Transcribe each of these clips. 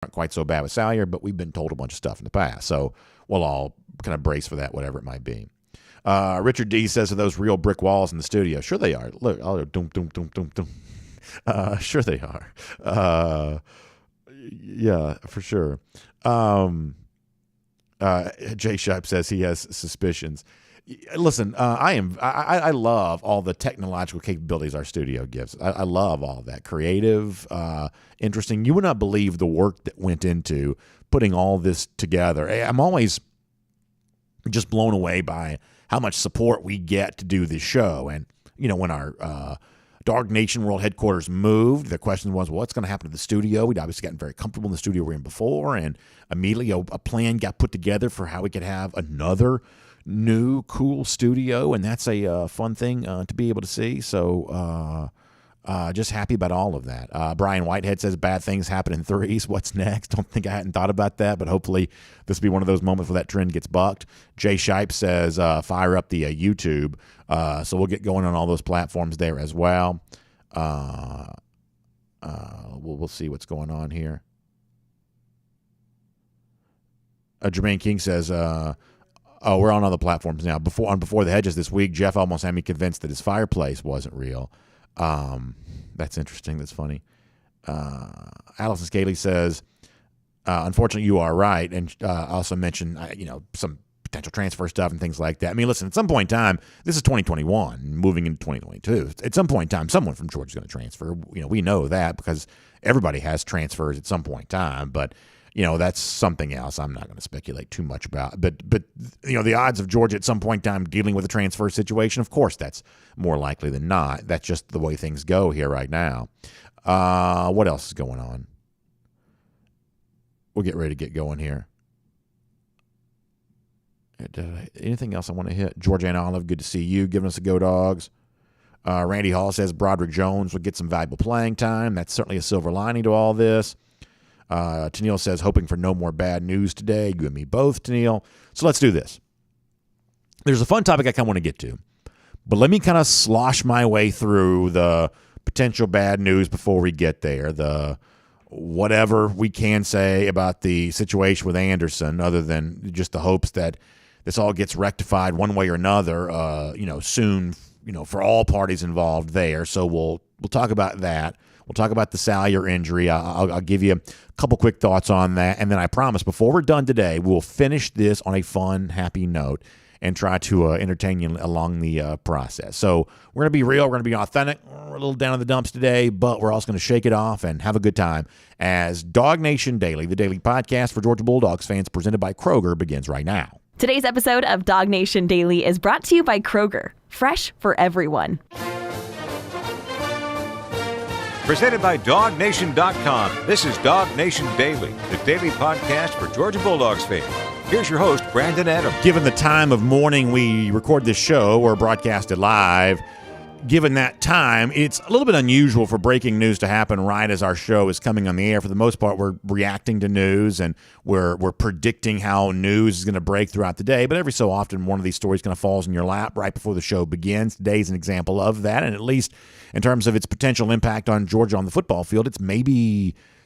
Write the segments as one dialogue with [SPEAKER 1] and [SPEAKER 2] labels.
[SPEAKER 1] aren't quite so bad with Salyer, but we've been told a bunch of stuff in the past. So we'll all kind of brace for that, whatever it might be. Richard D says, are those real brick walls in the studio? Sure they are. Look, doom, doom, doom, doom, doom. Sure they are. Yeah, for sure. Jay Shipe says he has suspicions. Listen, I love all the technological capabilities our studio gives. I love all that. Creative, interesting. You would not believe the work that went into putting all this together. I'm always just blown away by how much support we get to do this show. And, when our DawgNation World headquarters moved, the question was, well, what's going to happen to the studio? We'd obviously gotten very comfortable in the studio we were in before, and immediately a plan got put together for how we could have another new cool studio, and that's a fun thing to be able to see. So just happy about all of that. Brian Whitehead says bad things happen in threes. What's next? Don't think I hadn't thought about that, but hopefully this will be one of those moments where that trend gets bucked. Jay Shipe says fire up the YouTube. So we'll get going on all those platforms there as well. We'll see what's going on here. Jermaine King says, we're on other platforms now. Before the Hedges this week, Jeff almost had me convinced that his fireplace wasn't real. That's interesting. That's funny. Allison Scaley says, unfortunately, you are right. And also mentioned, some potential transfer stuff and things like that. I mean, listen, at some point in time, this is 2021, moving into 2022. At some point in time, someone from Georgia is going to transfer. We know that because everybody has transfers at some point in time. But that's something else I'm not going to speculate too much about. But the odds of Georgia at some point in time dealing with a transfer situation, of course, that's more likely than not. That's just the way things go here right now. What else is going on? We'll get ready to get going here. Anything else I want to hit? Georgia and Olive, good to see you. Giving us a go, Dogs. Randy Hall says Broderick Jones will get some valuable playing time. That's certainly a silver lining to all this. Tennille says, hoping for no more bad news today. You and me both, Tennille. So let's do this. There's a fun topic I kind of want to get to, but let me kind of slosh my way through the potential bad news before we get there. The whatever we can say about the situation with Anderson, other than just the hopes that this all gets rectified one way or another, soon, for all parties involved there. So we'll talk about that. We'll talk about the Salyer injury. I'll give you a couple quick thoughts on that. And then I promise before we're done today, we'll finish this on a fun, happy note and try to entertain you along the process. So we're going to be real. We're going to be authentic. We're a little down in the dumps today, but we're also going to shake it off and have a good time as DawgNation Daily, the daily podcast for Georgia Bulldogs fans presented by Kroger, begins right now.
[SPEAKER 2] Today's episode of DawgNation Daily is brought to you by Kroger, fresh for everyone.
[SPEAKER 3] Presented by DawgNation.com. This is DawgNation Daily, the daily podcast for Georgia Bulldogs fans. Here's your host, Brandon Adams.
[SPEAKER 1] Given the time of morning we record this show or broadcast it live, given that time, it's a little bit unusual for breaking news to happen right as our show is coming on the air. For the most part, we're reacting to news and we're predicting how news is going to break throughout the day. But every so often, one of these stories kind of falls in your lap right before the show begins. Today's an example of that, and at least in terms of its potential impact on Georgia on the football field, it's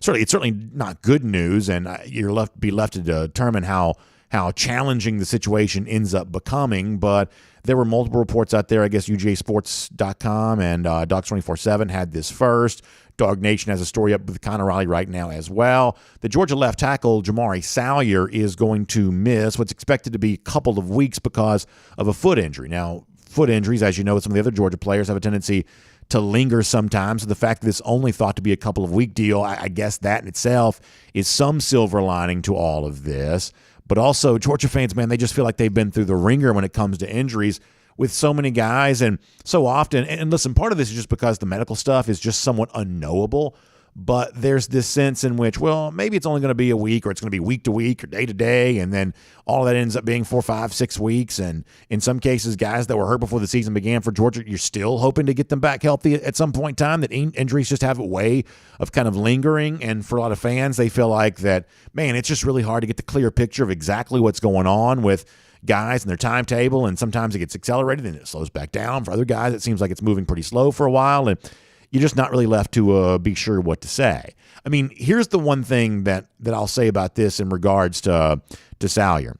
[SPEAKER 1] certainly not good news, and you're left to determine how challenging the situation ends up becoming. But there were multiple reports out there. I guess UGAsports.com and Dogs247 had this first. DawgNation has a story up with Connor Raleigh right now as well. The Georgia left tackle Jamari Salyer is going to miss what's expected to be a couple of weeks because of a foot injury. Now, foot injuries, as you know, some of the other Georgia players have a tendency to linger sometimes. So the fact that it's only thought to be a couple of week deal, I guess that in itself is some silver lining to all of this. But also, Georgia fans, man, they just feel like they've been through the ringer when it comes to injuries with so many guys and so often. And listen, part of this is just because the medical stuff is just somewhat unknowable. But there's this sense in which, well, maybe it's only going to be a week, or it's going to be week to week or day to day, and then all of that ends up being 4, 5, 6 weeks. And in some cases, guys that were hurt before the season began for Georgia, you're still hoping to get them back healthy at some point in time. That injuries just have a way of kind of lingering. And for a lot of fans, they feel like that, man, it's just really hard to get the clear picture of exactly what's going on with guys and their timetable. And sometimes it gets accelerated and it slows back down. For other guys, it seems like it's moving pretty slow for a while. And you're just not really left to be sure what to say. I mean, here's the one thing that I'll say about this in regards to Salyer.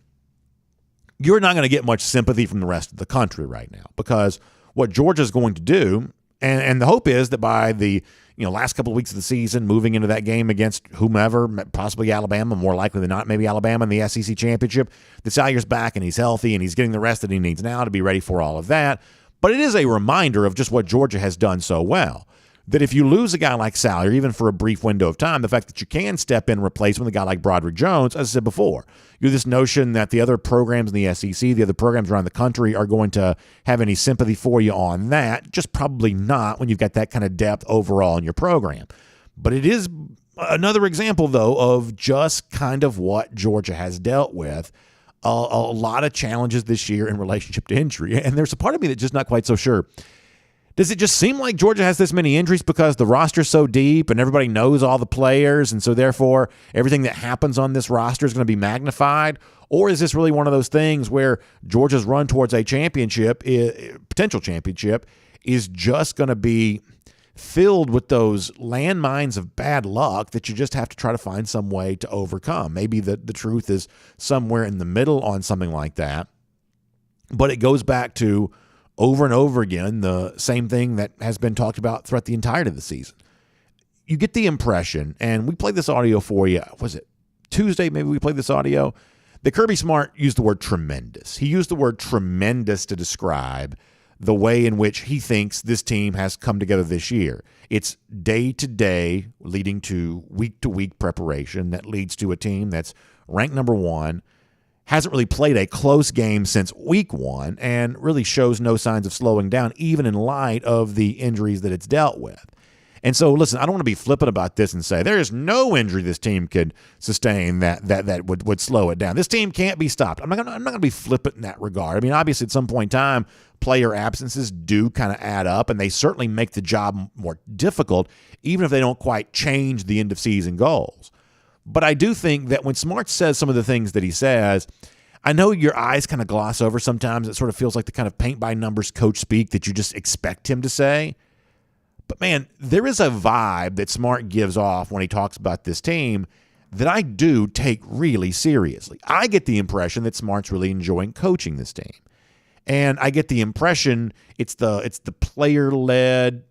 [SPEAKER 1] You're not going to get much sympathy from the rest of the country right now, because what Georgia's going to do, and the hope is that by the last couple of weeks of the season, moving into that game against whomever, possibly Alabama, more likely than not, maybe Alabama in the SEC championship, that Salyer's back and he's healthy and he's getting the rest that he needs now to be ready for all of that. But it is a reminder of just what Georgia has done so well. That if you lose a guy like Salyer, even for a brief window of time, the fact that you can step in and replace him with a guy like Broderick Jones, as I said before, you have this notion that the other programs in the SEC, the other programs around the country are going to have any sympathy for you on that. Just probably not when you've got that kind of depth overall in your program. But it is another example, though, of just kind of what Georgia has dealt with. A lot of challenges this year in relationship to injury. And there's a part of me that's just not quite so sure. Does it just seem like Georgia has this many injuries because the roster's so deep and everybody knows all the players, and so therefore everything that happens on this roster is going to be magnified? Or is this really one of those things where Georgia's run towards a championship, potential championship, is just going to be filled with those landmines of bad luck that you just have to try to find some way to overcome? Maybe the truth is somewhere in the middle on something like that. But it goes back to over and over again, the same thing that has been talked about throughout the entirety of the season. You get the impression, and we played this audio for you, was it Tuesday? Maybe we played this audio, that Kirby Smart used the word tremendous. He used the word tremendous to describe the way in which he thinks this team has come together this year. It's day-to-day leading to week-to-week preparation that leads to a team that's ranked number one, hasn't really played a close game since week one, and really shows no signs of slowing down, even in light of the injuries that it's dealt with. And so, listen, I don't want to be flippant about this and say there is no injury this team could sustain that would slow it down. This team can't be stopped. I'm not going to be flippant in that regard. I mean, obviously, at some point in time, player absences do kind of add up, and they certainly make the job more difficult, even if they don't quite change the end-of-season goals. But I do think that when Smart says some of the things that he says, I know your eyes kind of gloss over sometimes. It sort of feels like the kind of paint-by-numbers coach speak that you just expect him to say. But, man, there is a vibe that Smart gives off when he talks about this team that I do take really seriously. I get the impression that Smart's really enjoying coaching this team. And I get the impression it's the player-led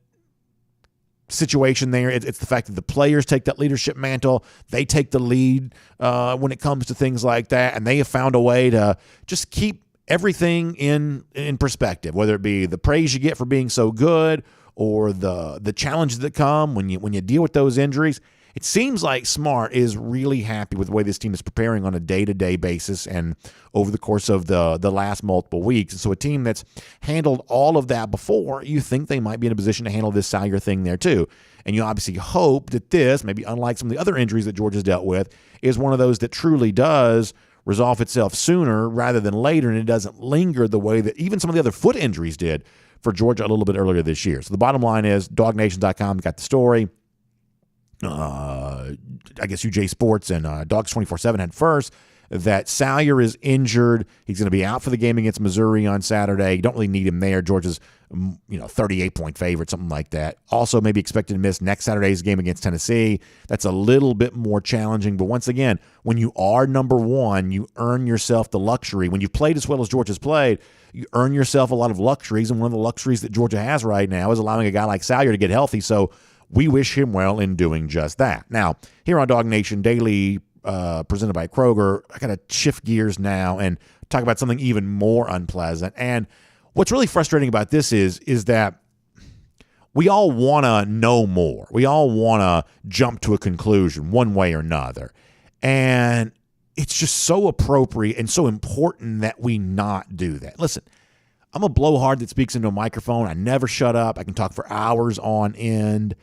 [SPEAKER 1] situation there. It's the fact that the players take that leadership mantle. They take the lead when it comes to things like that, and they have found a way to just keep everything in perspective, whether it be the praise you get for being so good or the challenges that come when you deal with those injuries. It seems like Smart is really happy with the way this team is preparing on a day-to-day basis and over the course of the last multiple weeks. And so a team that's handled all of that before, you think they might be in a position to handle this Salyer thing there too. And you obviously hope that this, maybe unlike some of the other injuries that Georgia's dealt with, is one of those that truly does resolve itself sooner rather than later, and it doesn't linger the way that even some of the other foot injuries did for Georgia a little bit earlier this year. So the bottom line is DawgNation.com got the story. I guess UGA Sports and Dogs 24/7 had first that Salyer is injured. He's going to be out for the game against Missouri on Saturday. You don't really need him there. Georgia's 38-point favorite, something like that. Also maybe expected to miss next Saturday's game against Tennessee. That's a little bit more challenging. But once again, when you are number one, you earn yourself the luxury. When you've played as well as Georgia's played, you earn yourself a lot of luxuries. And one of the luxuries that Georgia has right now is allowing a guy like Salyer to get healthy. So we wish him well in doing just that. Now, here on DawgNation Daily, presented by Kroger, I got to shift gears now and talk about something even more unpleasant. And what's really frustrating about this is that we all want to know more. We all want to jump to a conclusion one way or another. And it's just so appropriate and so important that we not do that. Listen, I'm a blowhard that speaks into a microphone. I never shut up. I can talk for hours on end.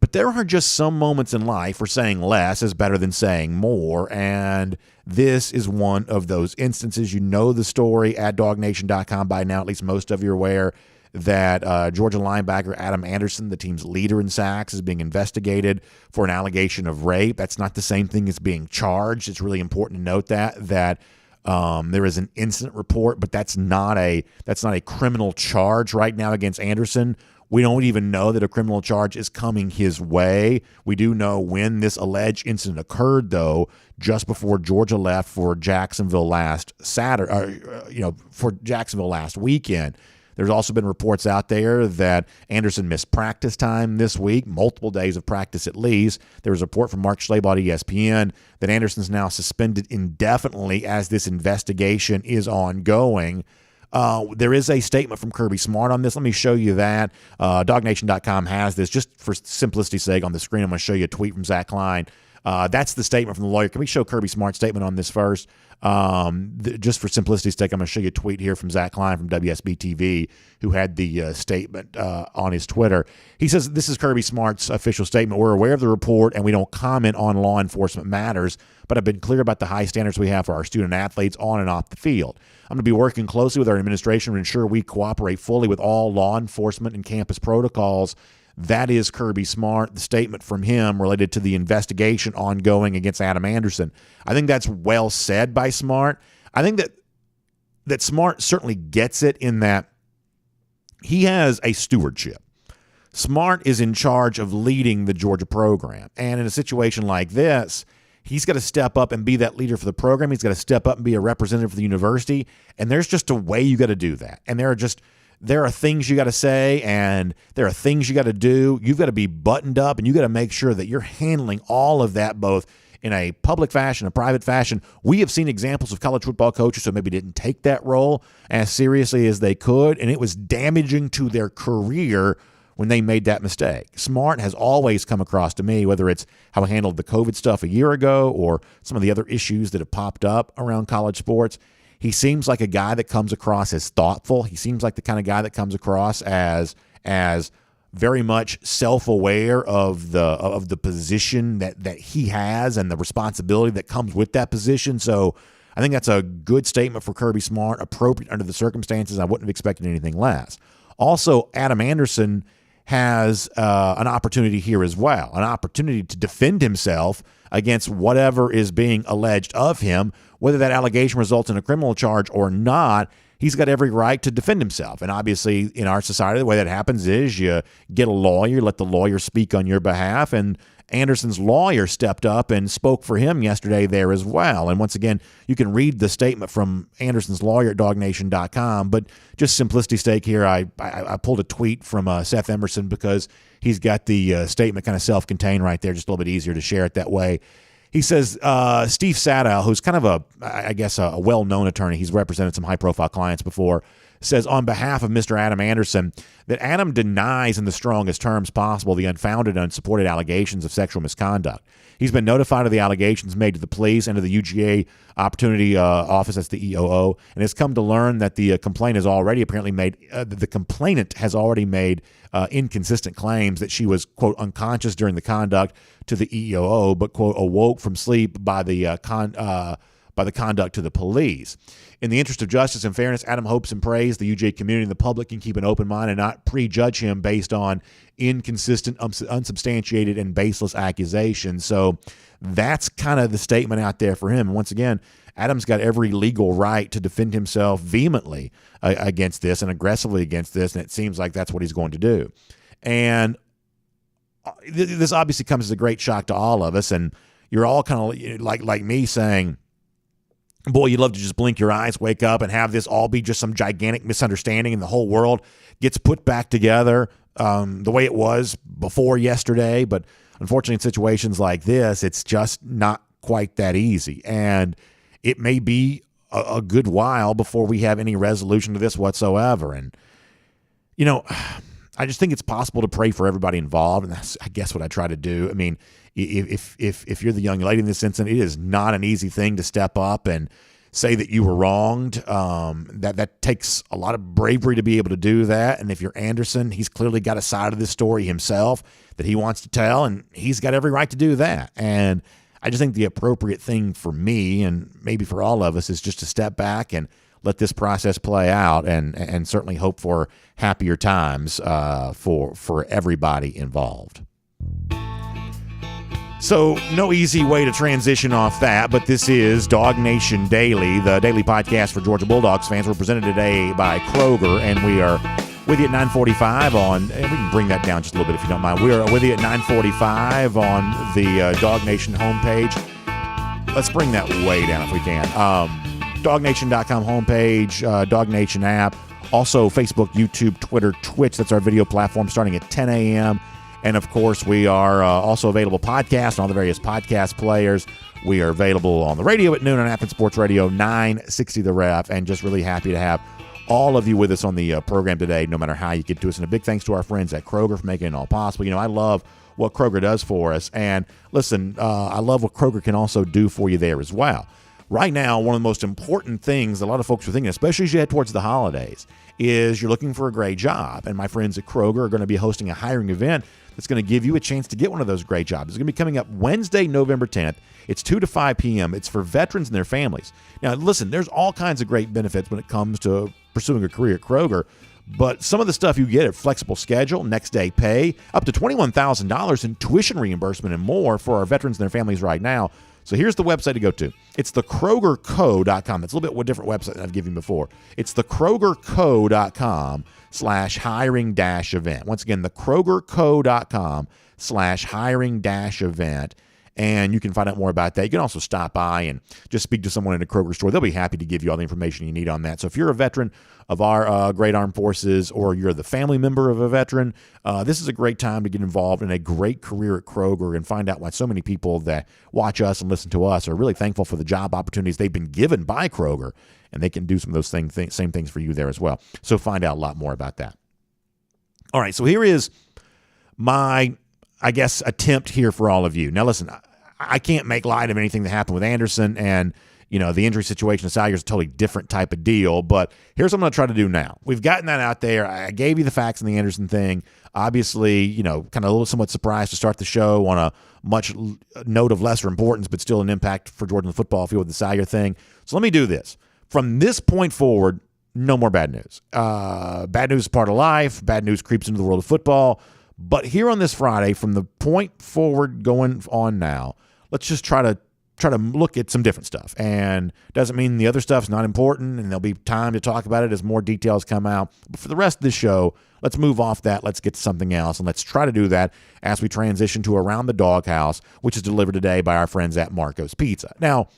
[SPEAKER 1] But there are just some moments in life where saying less is better than saying more, and this is one of those instances. You know the story at DawgNation.com by now. At least most of you are aware that Georgia linebacker Adam Anderson, the team's leader in sacks, is being investigated for an allegation of rape. That's not the same thing as being charged. It's really important to note that there is an incident report, but that's not a criminal charge right now against Anderson. We don't even know that a criminal charge is coming his way. We do know when this alleged incident occurred, though, just before Georgia left for Jacksonville last weekend. There's also been reports out there that Anderson missed practice time this week, multiple days of practice at least. There was a report from Mark Schlabach at ESPN that Anderson's now suspended indefinitely as this investigation is ongoing. There is a statement from Kirby Smart on this. Let me show you that. DawgNation.com has this. Just for simplicity's sake, on the screen, I'm going to show you a tweet from Zach Klein. That's the statement from the lawyer. Can we show Kirby Smart's statement on this first? Just for simplicity's sake, I'm going to show you a tweet here from Zach Klein from WSB TV, who had the statement on his Twitter. He says, this is Kirby Smart's official statement. We're aware of the report, and we don't comment on law enforcement matters, but I've been clear about the high standards we have for our student athletes on and off the field. I'm going to be working closely with our administration to ensure we cooperate fully with all law enforcement and campus protocols. That is Kirby Smart, the statement from him related to the investigation ongoing against Adam Anderson. I think that's well said by Smart. I think that Smart certainly gets it in that he has a stewardship. Smart is in charge of leading the Georgia program. And in a situation like this, he's got to step up and be that leader for the program. He's got to step up and be a representative for the university. And there's just a way you got to do that. And there are things you got to say, and there are things you got to do. You've got to be buttoned up, and you got to make sure that you're handling all of that both in a public fashion, a private fashion. We have seen examples of college football coaches who maybe didn't take that role as seriously as they could, and it was damaging to their career when they made that mistake. Smart has always come across to me, whether it's how he handled the COVID stuff a year ago or some of the other issues that have popped up around college sports. He seems like a guy that comes across as thoughtful. He seems like the kind of guy that comes across as very much self-aware of the position that he has and the responsibility that comes with that position. So I think that's a good statement for Kirby Smart, appropriate under the circumstances. I wouldn't have expected anything less. Also, Adam Anderson has an opportunity here as well, an opportunity to defend himself against whatever is being alleged of him, whether that allegation results in a criminal charge or not. He's got every right to defend himself. And obviously, in our society, the way that happens is you get a lawyer, let the lawyer speak on your behalf, and Anderson's lawyer stepped up and spoke for him yesterday there as well. And once again, you can read the statement from Anderson's lawyer at DawgNation.com, but just simplicity's sake here, I pulled a tweet from Seth Emerson because he's got the statement kind of self-contained right there, just a little bit easier to share it that way. He says, Steve Sadow, who's kind of a well-known attorney, he's represented some high-profile clients before, says on behalf of Mr. Adam Anderson that Adam denies in the strongest terms possible the unfounded and unsupported allegations of sexual misconduct. He's been notified of the allegations made to the police and to the UGA Opportunity Office, that's the EOO, and has come to learn that the complainant has already made inconsistent claims that she was, quote, unconscious during the conduct to the EOO, but, quote, awoke from sleep by the conduct to the police. In the interest of justice and fairness, Adam hopes and prays the UGA community and the public can keep an open mind and not prejudge him based on inconsistent, unsubstantiated, and baseless accusations. So that's kind of the statement out there for him. And once again, Adam's got every legal right to defend himself vehemently against this and aggressively against this, and it seems like that's what he's going to do. And this obviously comes as a great shock to all of us, and you're all kind of like me saying, boy, you'd love to just blink your eyes, wake up, and have this all be just some gigantic misunderstanding and the whole world gets put back together the way it was before yesterday. But unfortunately, in situations like this, it's just not quite that easy. And it may be a good while before we have any resolution to this whatsoever. And, you know, I just think it's possible to pray for everybody involved, and that's, I guess, what I try to do. I mean, if you're the young lady in this instance, it is not an easy thing to step up and say that you were wronged. That takes a lot of bravery to be able to do that. And if you're Anderson, he's clearly got a side of this story himself that he wants to tell, and he's got every right to do that. And I just think the appropriate thing for me, and maybe for all of us, is just to step back and let this process play out, and certainly hope for happier times for everybody involved. So no easy way to transition off that, but this is DawgNation Daily, the daily podcast for Georgia Bulldogs fans. We're presented today by Kroger, and we are with you at 9:45 on, and we can bring that down just a little bit if you don't mind. We are with you at 9:45 on the DawgNation homepage. Let's bring that way down if we can. DawgNation.com homepage, DawgNation app, also Facebook, YouTube, Twitter, Twitch. That's our video platform starting at 10 a.m. And, of course, we are also available podcast on all the various podcast players. We are available on the radio at noon on Athens Sports Radio, 960 The Ref, and just really happy to have all of you with us on the program today, no matter how you get to us. And a big thanks to our friends at Kroger for making it all possible. You know, I love what Kroger does for us. And, listen, I love what Kroger can also do for you there as well. Right now, one of the most important things a lot of folks are thinking, especially as you head towards the holidays, is you're looking for a great job. And my friends at Kroger are going to be hosting a hiring event that's going to give you a chance to get one of those great jobs. It's going to be coming up Wednesday, November 10th. It's 2 to 5 p.m. It's for veterans and their families. Now, listen, there's all kinds of great benefits when it comes to pursuing a career at Kroger, but some of the stuff you get are flexible schedule, next day pay, up to $21,000 in tuition reimbursement and more for our veterans and their families right now. So here's the website to go to. It's thekrogerco.com. It's a little bit of a different website than I've given you before. It's thekrogerco.com/hiring-event. Once again, thekrogerco.com/hiring-event. And you can find out more about that. You can also stop by and just speak to someone in a Kroger store. They'll be happy to give you all the information you need on that. So if you're a veteran of our great armed forces, or you're the family member of a veteran, this is a great time to get involved in a great career at Kroger and find out why so many people that watch us and listen to us are really thankful for the job opportunities they've been given by Kroger, and they can do some of those same things for you there as well. So find out a lot more about that. All right, so here is my, I guess, attempt here for all of you. Now, listen, I can't make light of anything that happened with Anderson, and, you know, the injury situation of Salyer is a totally different type of deal, but here's what I'm going to try to do now. We've gotten that out there. I gave you the facts on the Anderson thing. Obviously, you know, kind of a little somewhat surprised to start the show on a much note of lesser importance, but still an impact for Georgia football field with the Salyer thing. So let me do this. From this point forward, no more bad news. Bad news is part of life. Bad news creeps into the world of football. But here on this Friday, from the point forward going on now, let's just try to look at some different stuff. And doesn't mean the other stuff's not important, and there'll be time to talk about it as more details come out. But for the rest of the show, let's move off that. Let's get to something else, and let's try to do that as we transition to Around the Doghouse, which is delivered today by our friends at Marco's Pizza. Now,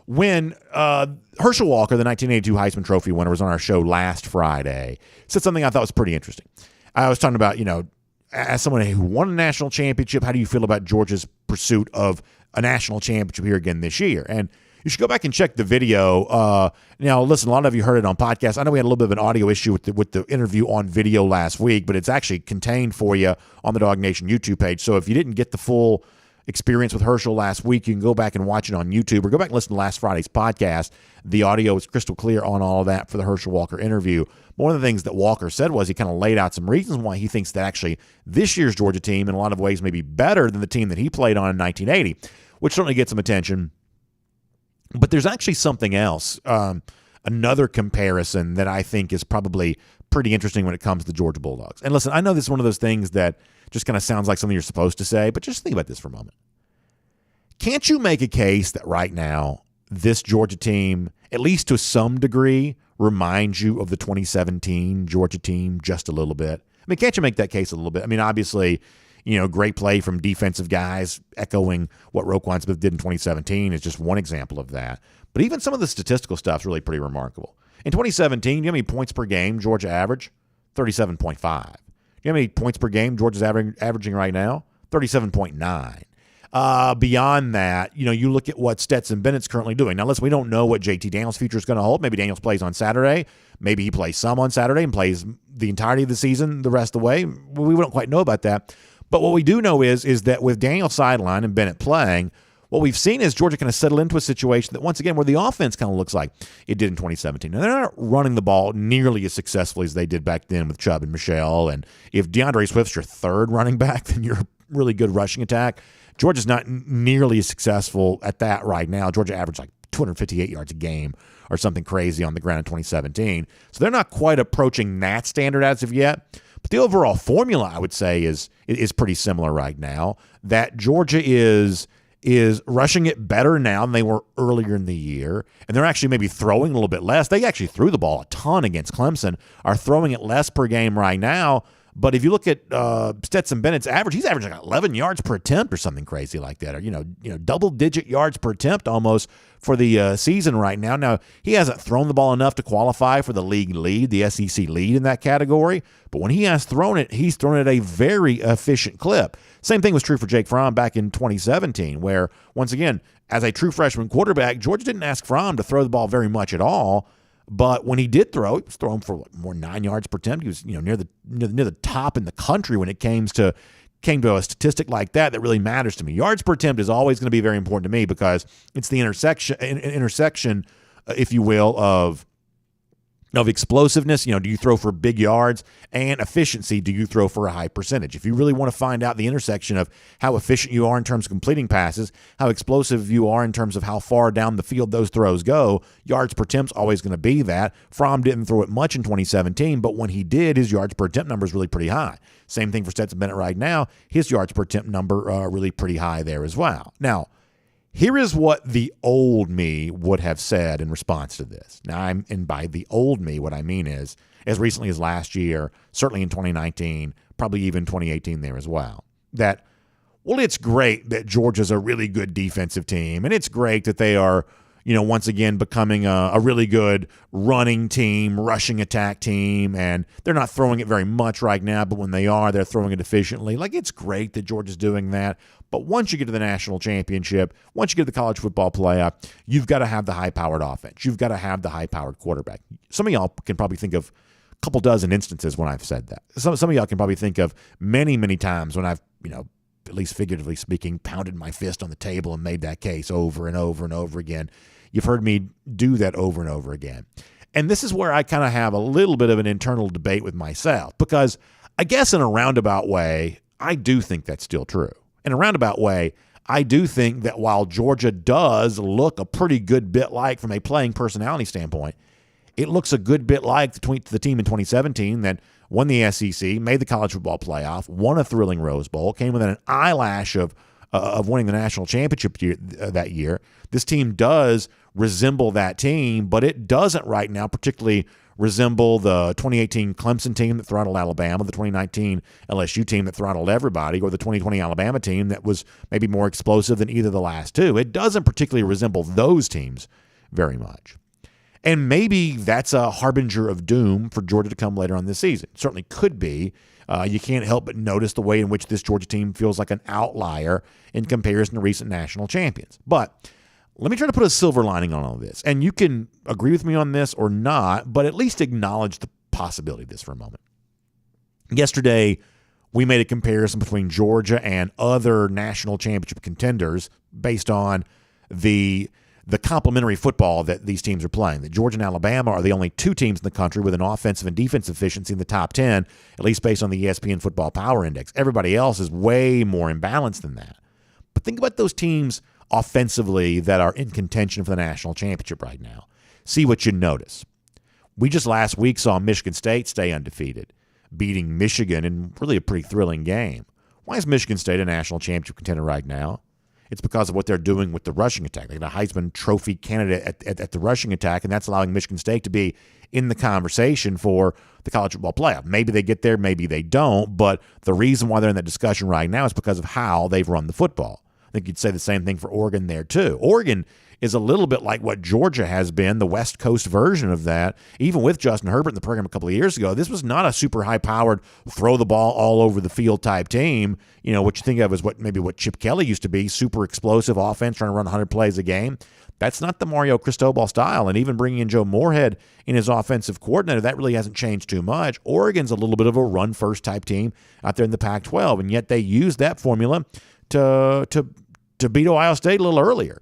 [SPEAKER 1] when Herschel Walker, the 1982 Heisman Trophy winner, was on our show last Friday, said something I thought was pretty interesting. I was talking about, you know, as someone who won a national championship, how do you feel about Georgia's pursuit of a national championship here again this year? And you should go back and check the video. Now, listen, a lot of you heard it on podcasts. I know we had a little bit of an audio issue with the interview on video last week, but it's actually contained for you on the DawgNation YouTube page. So if you didn't get the full experience with Herschel last week, you can go back and watch it on YouTube, or go back and listen to last Friday's podcast. The audio is crystal clear on all of that for the Herschel Walker interview. One of the things that Walker said was he kind of laid out some reasons why he thinks that actually this year's Georgia team in a lot of ways may be better than the team that he played on in 1980, which certainly gets some attention. But there's actually something else, another comparison that I think is probably pretty interesting when it comes to the Georgia Bulldogs. And listen, I know this is one of those things that just kind of sounds like something you're supposed to say, but just think about this for a moment. Can't you make a case that right now this Georgia team, at least to some degree, reminds you of the 2017 Georgia team just a little bit? I mean, can't you make that case a little bit? I mean, obviously, you know, great play from defensive guys, echoing what Roquan Smith did in 2017 is just one example of that. But even some of the statistical stuff is really pretty remarkable. In 2017, you know how many points per game Georgia averaged? 37.5. You know how many points per game Georgia's averaging right now? 37.9. Beyond that, you know, you look at what Stetson Bennett's currently doing. Now, listen, we don't know what JT Daniels' future is going to hold. Maybe Daniels plays on Saturday. Maybe he plays some on Saturday and plays the entirety of the season the rest of the way. We don't quite know about that. But what we do know is that with Daniel sideline and Bennett playing, what we've seen is Georgia kind of settle into a situation that, once again, where the offense kind of looks like it did in 2017. Now, they're not running the ball nearly as successfully as they did back then with Chubb and Michelle. And if DeAndre Swift's your third running back, then you're a really good rushing attack. Georgia's not nearly as successful at that right now. Georgia averaged like 258 yards a game or something crazy on the ground in 2017. So they're not quite approaching that standard as of yet. But the overall formula, I would say, is pretty similar right now. That Georgia is is rushing it better now than they were earlier in the year, and they're actually maybe throwing a little bit less. They actually threw the ball a ton against Clemson, are throwing it less per game right now. But if you look at Stetson Bennett's average, he's averaging like 11 yards per attempt or something crazy like that, or double-digit yards per attempt almost for the season right now. Now, he hasn't thrown the ball enough to qualify for the league lead, the SEC lead in that category. But when he has thrown it, he's thrown it at a very efficient clip. Same thing was true for Jake Fromm back in 2017, where, once again, as a true freshman quarterback, Georgia didn't ask Fromm to throw the ball very much at all. But when he did throw, he was throwing for more 9 yards per attempt. He was, near the top in the country when it came to a statistic like that really matters to me. Yards per attempt is always going to be very important to me because it's the intersection, if you will, of explosiveness. Do you throw for big yards, and efficiency? Do you throw for a high percentage? If you really want to find out the intersection of how efficient you are in terms of completing passes, how explosive you are in terms of how far down the field those throws go, yards per attempt is always going to be that. Fromm didn't throw it much in 2017, but when he did, his yards per attempt number is really pretty high. Same thing for Stetson Bennett right now. His yards per attempt number really pretty high there as well. Now, here is what the old me would have said in response to this. Now, and by the old me, what I mean is, as recently as last year, certainly in 2019, probably even 2018 there as well, that, well, it's great that Georgia's a really good defensive team, and it's great that they are, once again becoming a really good running team, rushing attack team, and they're not throwing it very much right now, but when they are, they're throwing it efficiently. Like, it's great that Georgia's doing that. But once you get to the national championship, once you get to the college football playoff, you've got to have the high-powered offense. You've got to have the high-powered quarterback. Some of y'all can probably think of a couple dozen instances when I've said that. Some of y'all can probably think of many, many times when I've, at least figuratively speaking, pounded my fist on the table and made that case over and over and over again. You've heard me do that over and over again. And this is where I kind of have a little bit of an internal debate with myself, because I guess in a roundabout way, I do think that's still true. In a roundabout way, I do think that while Georgia does look a pretty good bit like, from a playing personality standpoint, it looks a good bit like the team in 2017 that won the SEC, made the college football playoff, won a thrilling Rose Bowl, came within an eyelash of winning the national championship that year. This team does resemble that team, but it doesn't right now particularly resemble the 2018 Clemson team that throttled Alabama, the 2019 LSU team that throttled everybody, or the 2020 Alabama team that was maybe more explosive than either of the last two. It doesn't particularly resemble those teams very much. And maybe that's a harbinger of doom for Georgia to come later on this season. It certainly could be. You can't help but notice the way in which this Georgia team feels like an outlier in comparison to recent national champions. But let me try to put a silver lining on all of this. And you can agree with me on this or not, but at least acknowledge the possibility of this for a moment. Yesterday, we made a comparison between Georgia and other national championship contenders based on the complementary football that these teams are playing. That Georgia and Alabama are the only two teams in the country with an offensive and defensive efficiency in the top 10, at least based on the ESPN Football Power Index. Everybody else is way more imbalanced than that. But think about those teams offensively that are in contention for the national championship right now. See what you notice. We just last week saw Michigan State stay undefeated, beating Michigan in really a pretty thrilling game. Why is Michigan State a national championship contender right now? It's because of what they're doing with the rushing attack. They got a Heisman Trophy candidate at the rushing attack, and that's allowing Michigan State to be in the conversation for the college football playoff. Maybe they get there, maybe they don't, but the reason why they're in that discussion right now is because of how they've run the football. I think you'd say the same thing for Oregon there, too. Oregon is a little bit like what Georgia has been, the West Coast version of that. Even with Justin Herbert in the program a couple of years ago, this was not a super high-powered, throw the ball all over the field type team. What you think of as what Chip Kelly used to be, super explosive offense, trying to run 100 plays a game. That's not the Mario Cristobal style, and even bringing in Joe Moorhead in his offensive coordinator, that really hasn't changed too much. Oregon's a little bit of a run-first type team out there in the Pac-12, and yet they use that formula to beat Ohio State a little earlier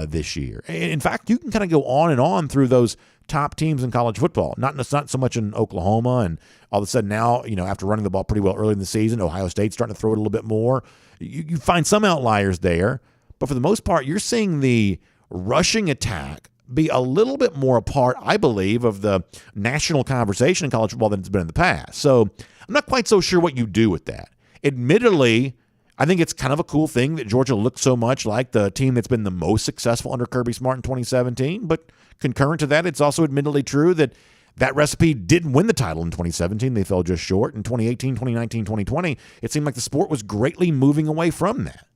[SPEAKER 1] this year. In fact, you can kind of go on and on through those top teams in college football. Not so much in Oklahoma, and all of a sudden now, after running the ball pretty well early in the season, Ohio State's starting to throw it a little bit more. You find some outliers there, but for the most part, you're seeing the rushing attack be a little bit more a part, I believe, of the national conversation in college football than it's been in the past. So I'm not quite so sure what you do with that. Admittedly, I think it's kind of a cool thing that Georgia looks so much like the team that's been the most successful under Kirby Smart in 2017. But concurrent to that, it's also admittedly true that that recipe didn't win the title in 2017. They fell just short. In 2018, 2019, 2020, it seemed like the sport was greatly moving away from that.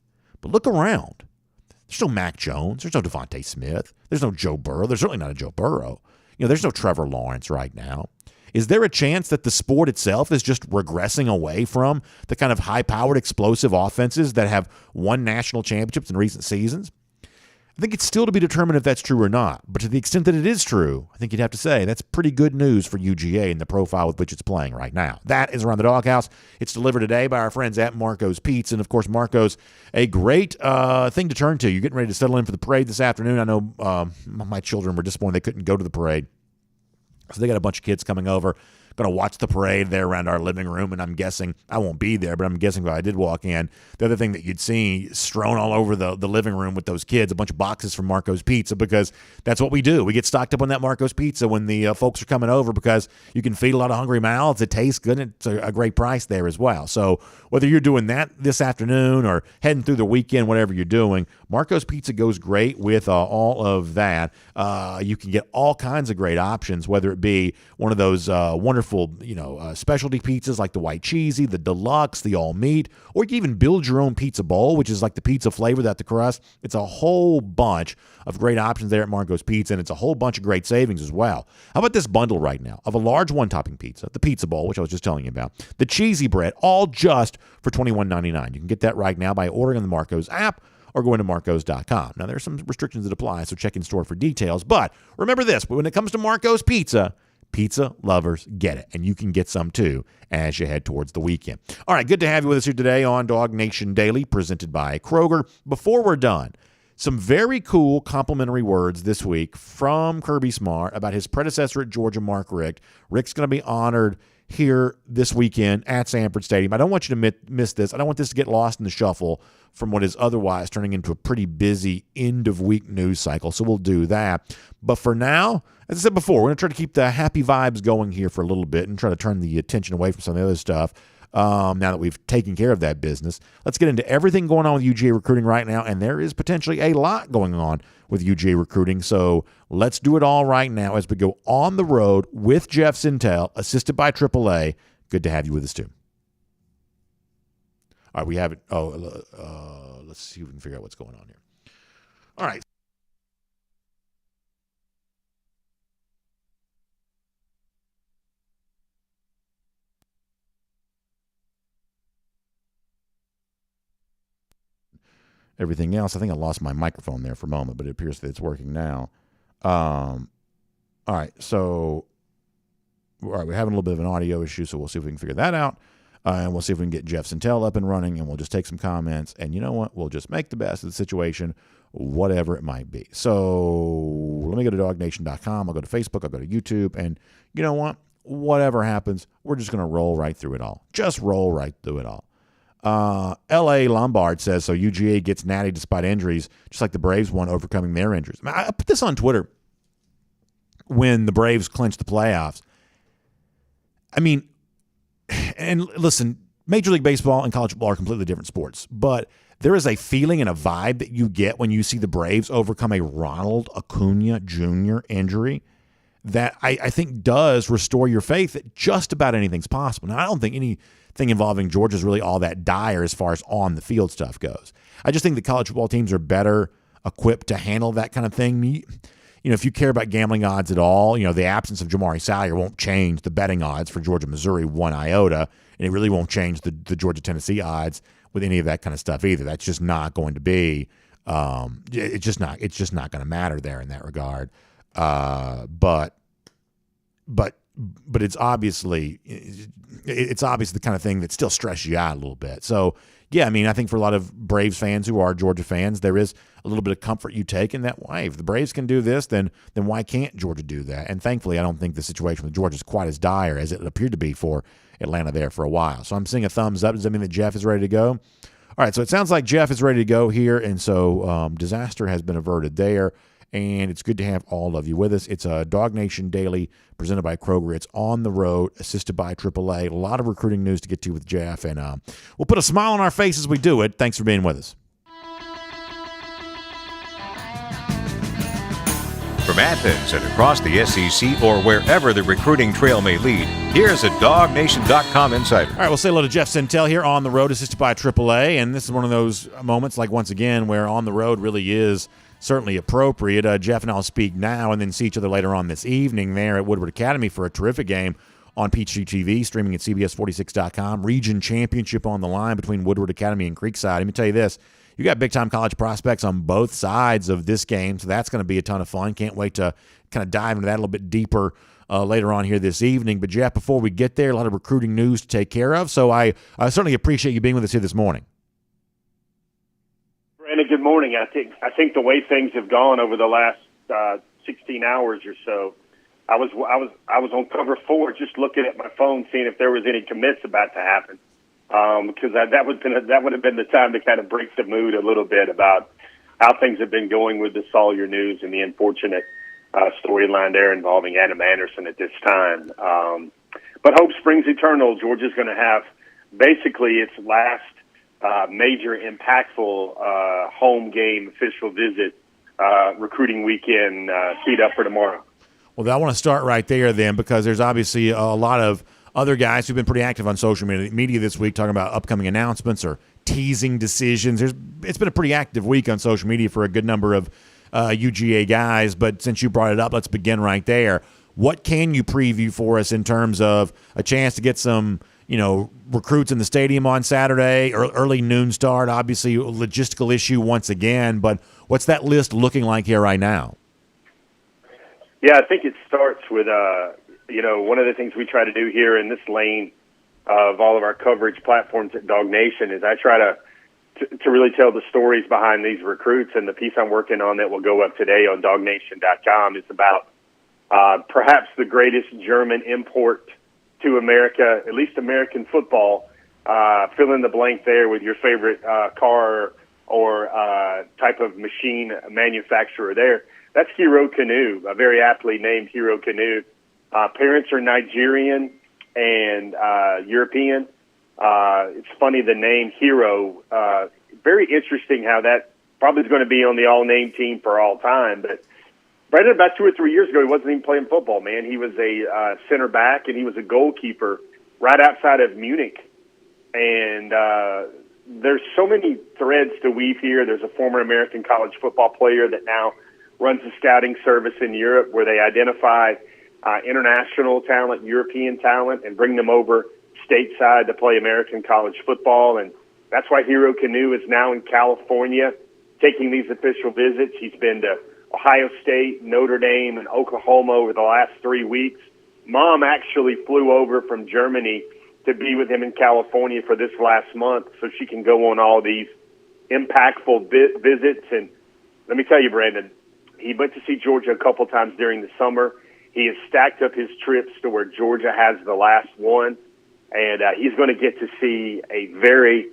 [SPEAKER 1] But look around. There's no Mac Jones. There's no Devontae Smith. There's no Joe Burrow. There's certainly not a Joe Burrow. There's no Trevor Lawrence right now. Is there a chance that the sport itself is just regressing away from the kind of high-powered, explosive offenses that have won national championships in recent seasons? I think it's still to be determined if that's true or not. But to the extent that it is true, I think you'd have to say that's pretty good news for UGA and the profile with which it's playing right now. That is Around the Doghouse. It's delivered today by our friends at Marco's Pizza. And, of course, Marco's, a great thing to turn to. You're getting ready to settle in for the parade this afternoon. I know my children were disappointed they couldn't go to the parade. So they got a bunch of kids coming over, going to watch the parade there around our living room, and I'm guessing, I won't be there, but I'm guessing if I did walk in, the other thing that you'd see strewn all over the living room with those kids, a bunch of boxes from Marco's Pizza, because that's what we do. We get stocked up on that Marco's Pizza when the folks are coming over, because you can feed a lot of hungry mouths. It tastes good, and it's a great price there as well. So whether you're doing that this afternoon or heading through the weekend, whatever you're doing, Marco's Pizza goes great with all of that. You can get all kinds of great options, whether it be one of those wonderful, specialty pizzas like the white cheesy, the deluxe, the all meat, or you can even build your own pizza bowl, which is like the pizza flavor without the crust. It's a whole bunch of great options there at Marco's Pizza, and it's a whole bunch of great savings as well. How about this bundle right now of a large one-topping pizza, the pizza bowl, which I was just telling you about, the cheesy bread, all just for $21.99. You can get that right now by ordering on the Marco's app or going to marcos.com. Now, there are some restrictions that apply, so check in store for details. But remember this, when it comes to Marco's Pizza, pizza lovers get it, and you can get some too as you head towards the weekend. All right, good to have you with us here today on DawgNation Daily, presented by Kroger. Before we're done, some very cool complimentary words this week from Kirby Smart about his predecessor at Georgia, Mark Richt. Richt's going to be honored here this weekend at Sanford Stadium. I don't want you to miss this. I don't want this to get lost in the shuffle from what is otherwise turning into a pretty busy end-of-week news cycle, so we'll do that. But for now, as I said before, we're going to try to keep the happy vibes going here for a little bit and try to turn the attention away from some of the other stuff now that we've taken care of that business. Let's get into everything going on with UGA recruiting right now, and there is potentially a lot going on with UGA recruiting, so let's do it all right now as we go on the road with Jeff Sintel, assisted by AAA. Good to have you with us, too. All right, we have it. Let's see if we can figure out what's going on here. All right. Everything else, I think I lost my microphone there for a moment, but it appears that it's working now. All right, so we're having a little bit of an audio issue, so we'll see if we can figure that out. And we'll see if we can get Jeff Sintel up and running, and we'll just take some comments. And you know what? We'll just make the best of the situation, whatever it might be. So let me go to DawgNation.com. I'll go to Facebook. I'll go to YouTube. And you know what? Whatever happens, we're just going to roll right through it all. Just roll right through it all. L.A. Lombard says, so UGA gets natty despite injuries, just like the Braves won overcoming their injuries. I put this on Twitter when the Braves clinched the playoffs. I mean, and listen, Major League Baseball and college football are completely different sports, but there is a feeling and a vibe that you get when you see the Braves overcome a Ronald Acuna Jr. injury that I think does restore your faith that just about anything's possible. Now, I don't think anything involving Georgia is really all that dire as far as on-the-field stuff goes. I just think the college football teams are better equipped to handle that kind of thing. If you care about gambling odds at all, the absence of Jamari Salyer won't change the betting odds for Georgia, Missouri 1 iota, and it really won't change the Georgia, Tennessee odds with any of that kind of stuff either. That's just not going to be. It's just not going to matter there in that regard. But it's obviously the kind of thing that still stresses you out a little bit. So. Yeah, I mean, I think for a lot of Braves fans who are Georgia fans, there is a little bit of comfort you take in that. Why, if the Braves can do this, then why can't Georgia do that? And thankfully, I don't think the situation with Georgia is quite as dire as it appeared to be for Atlanta there for a while. So I'm seeing a thumbs up. Does that mean that Jeff is ready to go? All right, so it sounds like Jeff is ready to go here, and so disaster has been averted there. and it's good to have all of you with us. It's a DawgNation Daily presented by Kroger. It's on the road, assisted by AAA. A lot of recruiting news to get to with Jeff, and we'll put a smile on our face as we do it. Thanks for being with us.
[SPEAKER 3] From Athens and across the SEC or wherever the recruiting trail may lead, here's a DawgNation.com insider.
[SPEAKER 1] All right, we'll say hello to Jeff Sentell here on the road, assisted by AAA. And this is one of those moments, like once again, where on the road really is certainly appropriate. Jeff and I will speak now and then see each other later on this evening there at Woodward Academy for a terrific game on Peachtree TV, streaming at CBS46.com. Region championship on the line between Woodward Academy and Creekside. Let me tell you this. You got big-time college prospects on both sides of this game, so that's going to be a ton of fun. Can't wait to kind of dive into that a little bit deeper later on here this evening. But, Jeff, before we get there, a lot of recruiting news to take care of, so I certainly appreciate you being with us here this morning.
[SPEAKER 4] Brandon, good morning. I think the way things have gone over the last 16 hours or so, I was on cover 4 just looking at my phone, seeing if there was any commits about to happen. Because that would have been the time to kind of break the mood a little bit about how things have been going with the Salyer news and the unfortunate storyline there involving Adam Anderson at this time. But hope springs eternal. Georgia's going to have basically its last major impactful home game official visit recruiting weekend teed up for tomorrow.
[SPEAKER 1] Well, I want to start right there then, because there's obviously a lot of other guys who've been pretty active on social media this week talking about upcoming announcements or teasing decisions. It's been a pretty active week on social media for a good number of UGA guys, but since you brought it up, let's begin right there. What can you preview for us in terms of a chance to get some, recruits in the stadium on Saturday, or early noon start? Obviously, a logistical issue once again, but what's that list looking like here right now?
[SPEAKER 4] Yeah, I think it starts with one of the things we try to do here in this lane of all of our coverage platforms at DawgNation is I try to really tell the stories behind these recruits, and the piece I'm working on that will go up today on DawgNation.com is about perhaps the greatest German import to America, at least American football. Fill in the blank there with your favorite car or type of machine manufacturer there. That's Hero Kanu, a very aptly named Hero Kanu. Parents are Nigerian and European. It's funny, the name Hero. Very interesting how that probably is going to be on the all-name team for all time. But Brandon, about 2 or 3 years ago, he wasn't even playing football, man. He was a center back, and he was a goalkeeper right outside of Munich. And there's so many threads to weave here. There's a former American college football player that now runs a scouting service in Europe where they identify international talent, European talent, and bring them over stateside to play American college football. And that's why Hero Kanu is now in California taking these official visits. He's been to Ohio State, Notre Dame, and Oklahoma over the last 3 weeks. Mom actually flew over from Germany to be with him in California for this last month so she can go on all these impactful visits. And let me tell you, Brandon, he went to see Georgia a couple times during the summer. He has stacked up his trips to where Georgia has the last one, and he's going to get to see a very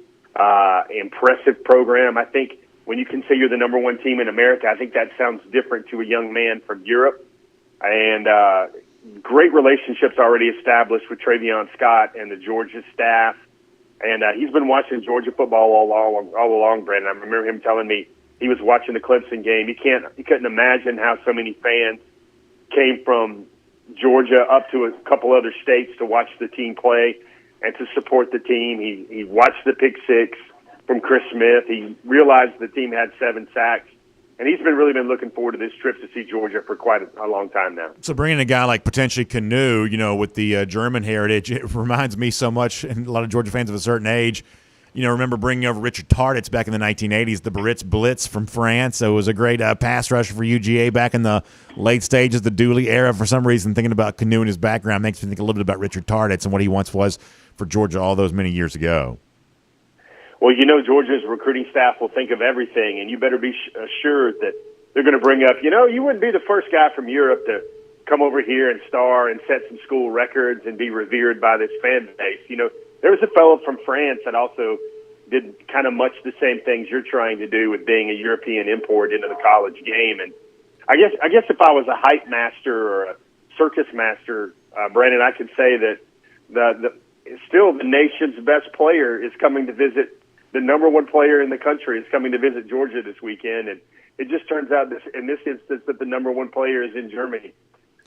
[SPEAKER 4] impressive program. I think when you can say you're the number one team in America, I think that sounds different to a young man from Europe. And great relationships already established with Travion Scott and the Georgia staff. And he's been watching Georgia football all along, Brandon. I remember him telling me he was watching the Clemson game. He couldn't imagine how so many fans came from Georgia up to a couple other states to watch the team play and to support the team. He watched the pick six from Chris Smith. He realized the team had 7 sacks. And he's really been looking forward to this trip to see Georgia for quite a long time now.
[SPEAKER 1] So bringing a guy like potentially Kanu, with the German heritage, it reminds me so much, and a lot of Georgia fans of a certain age, remember bringing over Richard Tarditz back in the 1980s, the Baritz Blitz from France. So it was a great pass rusher for UGA back in the late stages of the Dooley era. For some reason, thinking about Kanu and his background makes me think a little bit about Richard Tarditz and what he once was for Georgia all those many years ago.
[SPEAKER 4] Well, Georgia's recruiting staff will think of everything, and you better be assured that they're going to bring up, you wouldn't be the first guy from Europe to come over here and star and set some school records and be revered by this fan base. There was a fellow from France that also did kind of much the same things you're trying to do with being a European import into the college game. And I guess if I was a hype master or a circus master, Brandon, I could say that still the nation's best player is coming to visit. The number one player in the country is coming to visit Georgia this weekend, and it just turns out in this instance that the number one player is in Germany.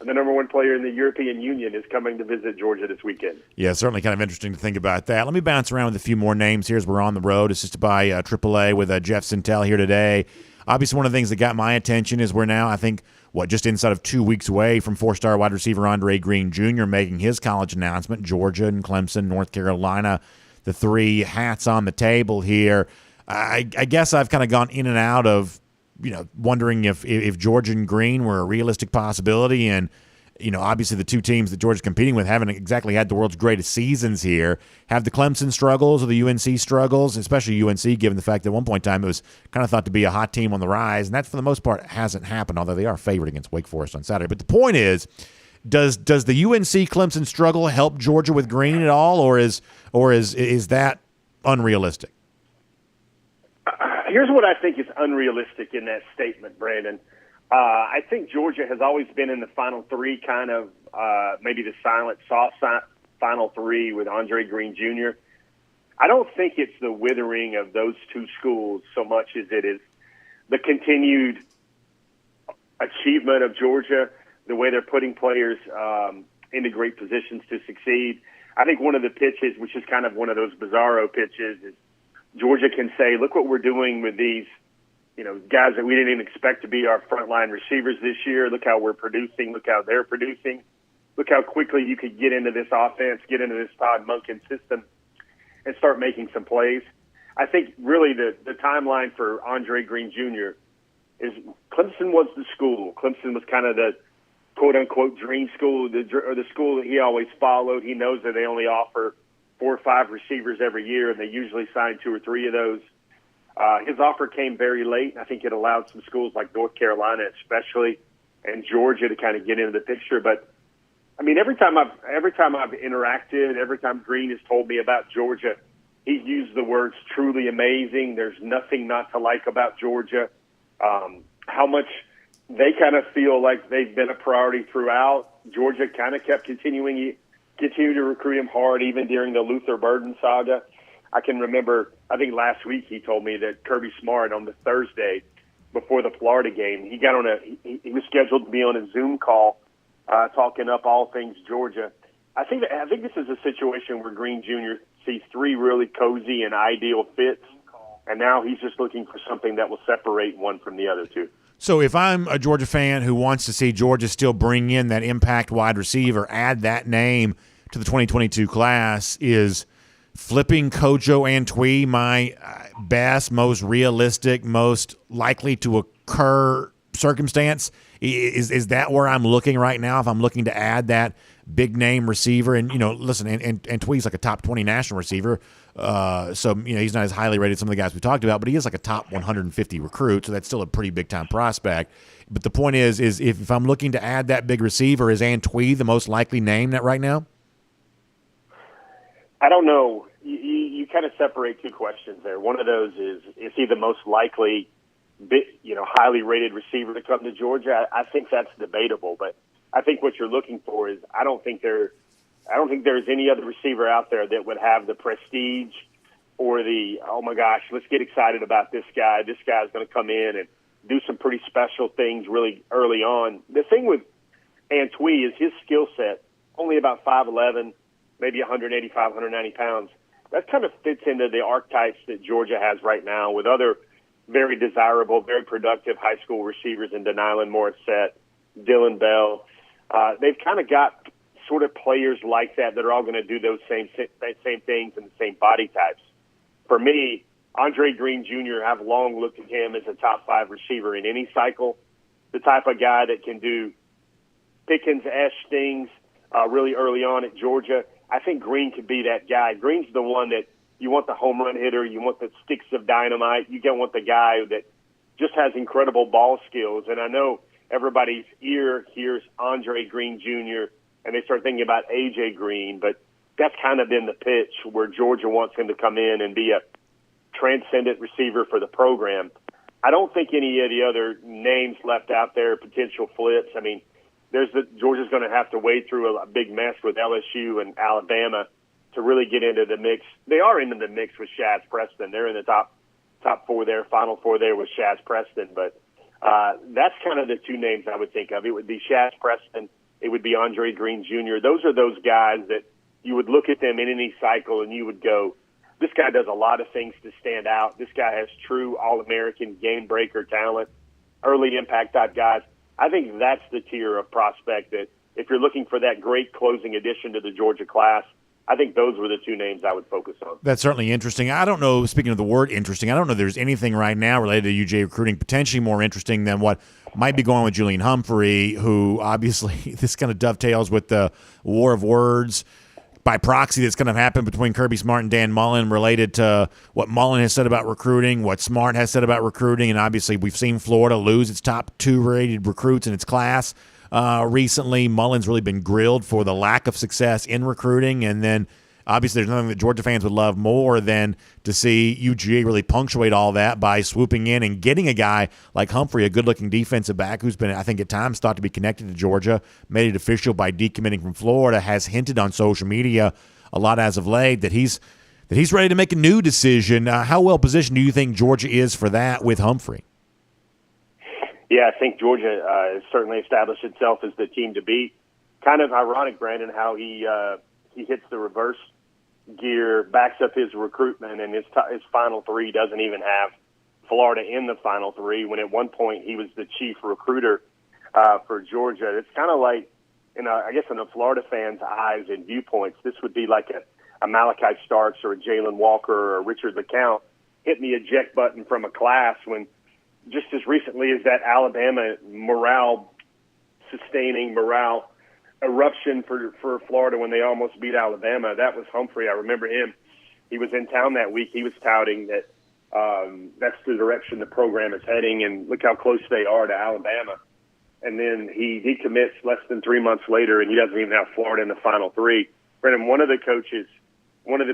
[SPEAKER 4] And the number one player in the European Union is coming to visit Georgia this weekend.
[SPEAKER 1] Yeah, certainly kind of interesting to think about that. Let me bounce around with a few more names here as we're on the road. It's just by AAA with Jeff Sintel here today. Obviously, one of the things that got my attention is we're now, I think, just inside of 2 weeks away from four-star wide receiver Andre Green Jr. making his college announcement. Georgia and Clemson, North Carolina, the three hats on the table here. I guess I've kind of gone in and out of, wondering if Georgia and Green were a realistic possibility. And, obviously the two teams that Georgia's competing with haven't exactly had the world's greatest seasons here. Have the Clemson struggles or the UNC struggles, especially UNC, given the fact that at one point in time it was kind of thought to be a hot team on the rise. And that, for the most part, hasn't happened, although they are favored against Wake Forest on Saturday. But the point is, does the UNC-Clemson struggle help Georgia with Green at all, or is that unrealistic?
[SPEAKER 4] Here's what I think is unrealistic in that statement, Brandon. I think Georgia has always been in the Final Three, kind of maybe the soft Final Three with Andre Green Jr. I don't think it's the withering of those two schools so much as it is the continued achievement of Georgia, the way they're putting players into great positions to succeed. I think one of the pitches, which is kind of one of those bizarro pitches, is Georgia can say, look what we're doing with these, guys that we didn't even expect to be our frontline receivers this year. Look how we're producing. Look how they're producing. Look how quickly you could get into this offense, get into this Todd Monken system, and start making some plays. I think really the timeline for Andre Green Jr. is Clemson was the school. Clemson was kind of the quote-unquote dream school, or the school that he always followed. He knows that they only offer 4 or 5 receivers every year, and they usually sign 2 or 3 of those. His offer came very late, and I think it allowed some schools like North Carolina especially and Georgia to kind of get into the picture. But, I mean, every time I've interacted, every time Green has told me about Georgia, he's used the words truly amazing. There's nothing not to like about Georgia. How much they kind of feel like they've been a priority throughout. Georgia kind of kept continue to recruit him hard, even during the Luther Burden saga. I can remember, I think last week he told me that Kirby Smart on the Thursday before the Florida game, he was scheduled to be on a Zoom call talking up all things Georgia. I think this is a situation where Green Jr. sees 3 really cozy and ideal fits, and now he's just looking for something that will separate one from the other two.
[SPEAKER 1] So if I'm a Georgia fan who wants to see Georgia still bring in that impact wide receiver, add that name to the 2022 class, is flipping Kojo Antwi my best, most realistic, most likely to occur circumstance? Is that where I'm looking right now if I'm looking to add that big name receiver? And, listen, and Antwi's like a top 20 national receiver. So, he's not as highly rated as some of the guys we talked about, but he is like a top 150 recruit, so that's still a pretty big-time prospect. But the point is if I'm looking to add that big receiver, is Antwi the most likely name right now?
[SPEAKER 4] I don't know. You kind of separate 2 questions there. One of those is he the most likely, highly rated receiver to come to Georgia? I think that's debatable, but I think what you're looking for is I don't think there's any other receiver out there that would have the prestige or the, oh my gosh, let's get excited about this guy. This guy's going to come in and do some pretty special things really early on. The thing with Antwi is his skill set, only about 5'11", maybe 185, 190 pounds. That kind of fits into the archetypes that Georgia has right now with other very desirable, very productive high school receivers in Denylin Morissette, Dylan Bell. They've kind of got sort of players like that are all going to do those same things and the same body types. For me, Andre Green Jr., I've long looked at him as a top 5 receiver in any cycle, the type of guy that can do Pickens-esque things really early on at Georgia. I think Green could be that guy. Green's the one that you want, the home run hitter, you want the sticks of dynamite, you don't want the guy that just has incredible ball skills. And I know everybody's ear hears Andre Green Jr., and they start thinking about A.J. Green, but that's kind of been the pitch where Georgia wants him to come in and be a transcendent receiver for the program. I don't think any of the other names left out there, potential flips. I mean, Georgia's going to have to wade through a big mess with LSU and Alabama to really get into the mix. They are into the mix with Shaz Preston. They're in the top four there, Final Four there with Shaz Preston. But that's kind of the two names I would think of. It would be Shaz Preston. It would be Andre Green Jr. Those are those guys that you would look at them in any cycle and you would go, this guy does a lot of things to stand out. This guy has true All-American game breaker talent, early impact type guys. I think that's the tier of prospect that if you're looking for that great closing addition to the Georgia class, I think those were the two names I would focus on.
[SPEAKER 1] That's certainly interesting. I don't know, speaking of the word interesting, I don't know if there's anything right now related to UGA recruiting potentially more interesting than what might be going on with Julian Humphrey, who obviously this kind of dovetails with the war of words by proxy that's going to happen between Kirby Smart and Dan Mullen related to what Mullen has said about recruiting, what Smart has said about recruiting, and obviously we've seen Florida lose its top 2 rated recruits in its class recently. Mullen's really been grilled for the lack of success in recruiting, and then obviously there's nothing that Georgia fans would love more than to see UGA really punctuate all that by swooping in and getting a guy like Humphrey, a good-looking defensive back who's been, I think, at times thought to be connected to Georgia, made it official by decommitting from Florida, has hinted on social media a lot as of late that he's ready to make a new decision. How well positioned do you think Georgia is for that with Humphrey?
[SPEAKER 4] Yeah, I think Georgia has certainly established itself as the team to beat. Kind of ironic, Brandon, how he hits the reverse gear, backs up his recruitment, and his Final Three doesn't even have Florida in the Final Three, when at one point he was the chief recruiter for Georgia. It's kind of like, I guess in a Florida fan's eyes and viewpoints, this would be like a Malachi Starks or a Jalen Walker or a Richard LeCount hitting the eject button from a class when just as recently as that Alabama morale-sustaining eruption for Florida when they almost beat Alabama. That was Humphrey. I remember him. He was in town that week. He was touting that that's the direction the program is heading, and look how close they are to Alabama. And then he commits less than 3 months later, and he doesn't even have Florida in the Final Three. Brandon, one of the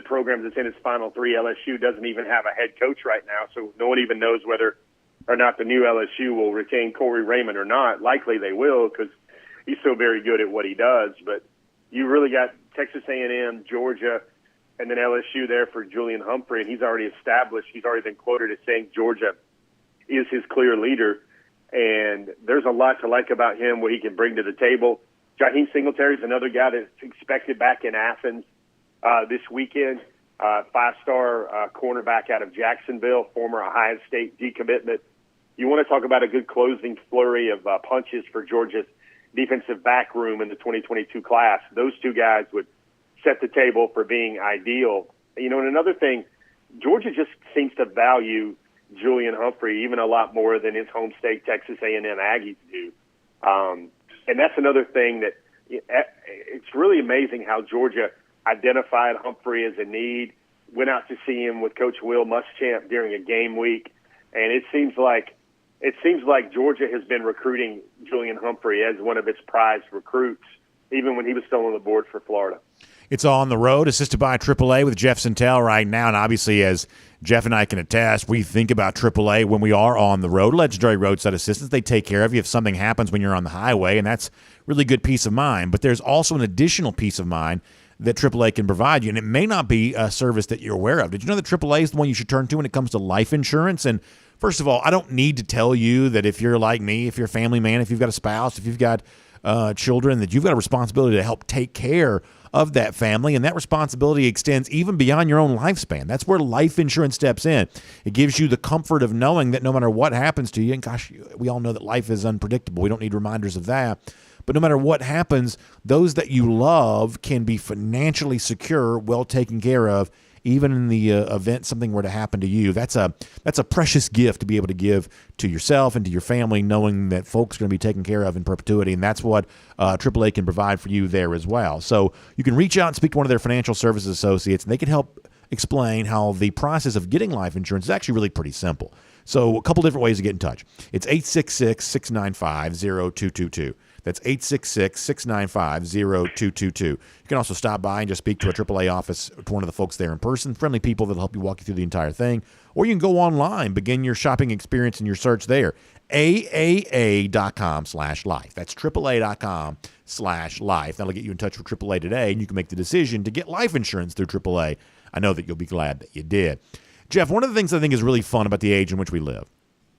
[SPEAKER 4] programs that's in his Final Three, LSU, doesn't even have a head coach right now, so no one even knows whether or not the new LSU will retain Corey Raymond or not. Likely they will, because he's so very good at what he does. But you really got Texas A&M, Georgia, and then LSU there for Julian Humphrey, and he's already established. He's already been quoted as saying Georgia is his clear leader, and there's a lot to like about him, what he can bring to the table. Jaheim Singletary's another guy that's expected back in Athens this weekend. 5-star cornerback out of Jacksonville, former Ohio State decommitment. You want to talk about a good closing flurry of punches for Georgia's defensive back room in the 2022 class. Those two guys would set the table for being ideal. And another thing, Georgia just seems to value Julian Humphrey even a lot more than his home state Texas A&M Aggies do. And that's another thing that it's really amazing how Georgia identified Humphrey as a need, went out to see him with Coach Will Muschamp during a game week, and it seems like Georgia has been recruiting Julian Humphrey as one of its prized recruits, even when he was still on the board for Florida.
[SPEAKER 1] It's On the Road, assisted by AAA with Jeff Sentell right now. And obviously, as Jeff and I can attest, we think about AAA when we are on the road. Legendary roadside assistance. They take care of you if something happens when you're on the highway, and that's really good peace of mind. But there's also an additional peace of mind that AAA can provide you, and it may not be a service that you're aware of. Did you know that AAA is the one you should turn to when it comes to life insurance? And first of all, I don't need to tell you that if you're like me, if you're a family man, if you've got a spouse, if you've got children, that you've got a responsibility to help take care of that family, and that responsibility extends even beyond your own lifespan. That's where life insurance steps in. It gives you the comfort of knowing that no matter what happens to you, and gosh, we all know that life is unpredictable. We don't need reminders of that. But no matter what happens, those that you love can be financially secure, well taken care of, even in the event something were to happen to you. That's a precious gift to be able to give to yourself and to your family, knowing that folks are going to be taken care of in perpetuity, and that's what AAA can provide for you there as well. So you can reach out and speak to one of their financial services associates, and they can help explain how the process of getting life insurance is actually really pretty simple. So a couple different ways to get in touch. It's 866-695-0222. That's 866-695-0222. You can also stop by and just speak to a AAA office, to one of the folks there in person, friendly people that'll help you walk you through the entire thing. Or you can go online, begin your shopping experience and your search there. AAA.com/life. That's AAA.com/life. That'll get you in touch with AAA today, and you can make the decision to get life insurance through AAA. I know that you'll be glad that you did. Jeff, one of the things I think is really fun about the age in which we live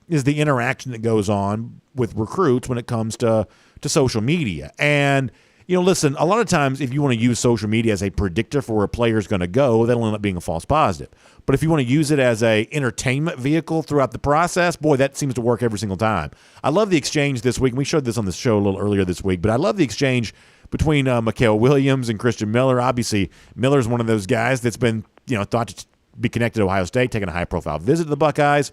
[SPEAKER 1] is the interaction that goes on with recruits when it comes to social media. And, listen, a lot of times if you want to use social media as a predictor for where a player is going to go, that'll end up being a false positive. But if you want to use it as a entertainment vehicle throughout the process, boy, that seems to work every single time. I love the exchange this week. We showed this on the show a little earlier this week, but I love the exchange between Mikael Williams and Christian Miller. Obviously, Miller's one of those guys that's been, thought to be connected to Ohio State, taking a high-profile visit to the Buckeyes.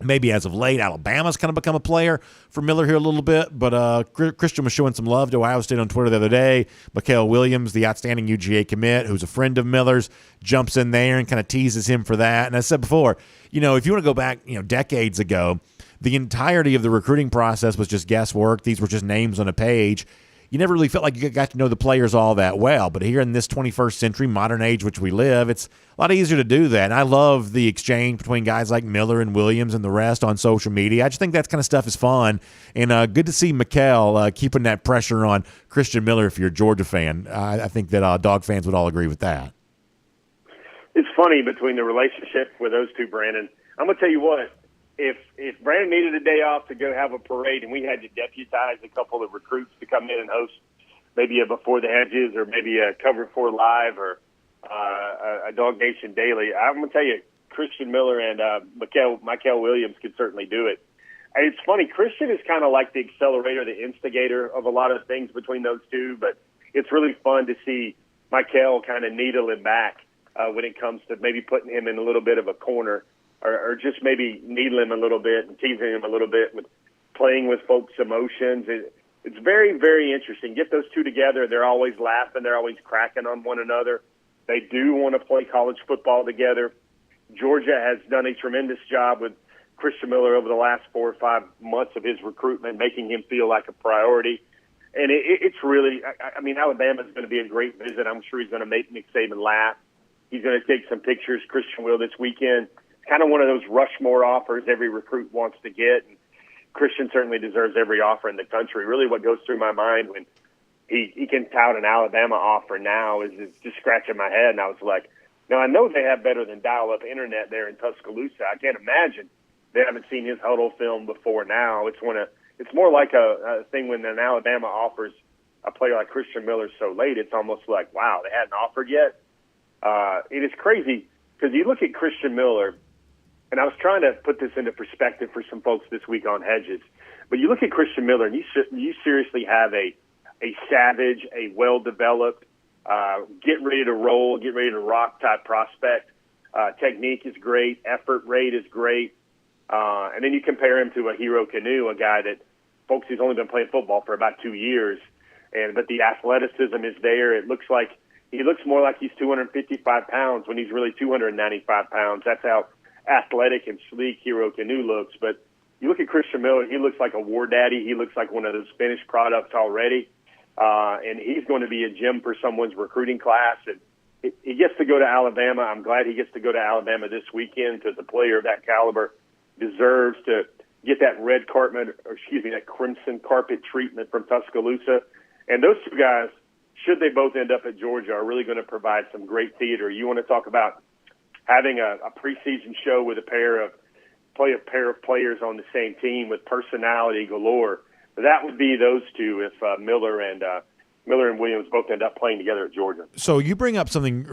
[SPEAKER 1] Maybe as of late, Alabama's kind of become a player for Miller here a little bit, but Christian was showing some love to Ohio State on Twitter the other day. Mikael Williams, the outstanding UGA commit, who's a friend of Miller's, jumps in there and kind of teases him for that. And I said before, if you want to go back, decades ago, the entirety of the recruiting process was just guesswork. These were just names on a page. You never really felt like you got to know the players all that well. But here in this 21st century, modern age which we live, it's a lot easier to do that. And I love the exchange between guys like Miller and Williams and the rest on social media. I just think that kind of stuff is fun. And good to see Mikael keeping that pressure on Christian Miller if you're a Georgia fan. I think that Dog fans would all agree with that.
[SPEAKER 4] It's funny between the relationship with those two, Brandon. I'm going to tell you what. If Brandon needed a day off to go have a parade and we had to deputize a couple of recruits to come in and host maybe a Before the Hedges or maybe a Cover 4 Live or a DawgNation Daily, I'm going to tell you, Christian Miller and Mikael Williams could certainly do it. And it's funny, Christian is kind of like the accelerator, the instigator of a lot of things between those two, but it's really fun to see Mikael kind of needle him back when it comes to maybe putting him in a little bit of a corner. Or just maybe needling him a little bit and teasing him a little bit with playing with folks' emotions. It's very, very interesting. Get those two together. They're always laughing. They're always cracking on one another. They do want to play college football together. Georgia has done a tremendous job with Christian Miller over the last 4 or 5 months of his recruitment, making him feel like a priority. And it's really, Alabama's going to be a great visit. I'm sure he's going to make Nick Saban laugh. He's going to take some pictures. Christian will this weekend. Kind of one of those Rushmore offers every recruit wants to get. And Christian certainly deserves every offer in the country. Really what goes through my mind when he can tout an Alabama offer now is just scratching my head. And I was like, now I know they have better than dial-up internet there in Tuscaloosa. I can't imagine they haven't seen his huddle film before now. It's more like a thing when an Alabama offers a player like Christian Miller so late. It's almost like, wow, they hadn't offered yet. It is crazy because you look at Christian Miller, and I was trying to put this into perspective for some folks this week on Hedges. But you look at Christian Miller, and you seriously have a savage, a well-developed, get ready to roll, get ready to rock type prospect. Technique is great. Effort rate is great. And then you compare him to a Hero Kanu, a guy that, folks, he's only been playing football for about 2 years. But the athleticism is there. It looks like he looks more like he's 255 pounds when he's really 295 pounds. That's how athletic and sleek Hero Kanu looks. But you look at Christian Miller, he looks like a war daddy. He looks like one of those finished products already. And he's going to be a gem for someone's recruiting class. And he gets to go to Alabama. I'm glad he gets to go to Alabama this weekend because a player of that caliber deserves to get that that crimson carpet treatment from Tuscaloosa. And those two guys, should they both end up at Georgia, are really going to provide some great theater. You want to talk about having a preseason show with a pair of players on the same team with personality galore. That would be those two if Miller and Williams both end up playing together at Georgia.
[SPEAKER 1] So you bring up something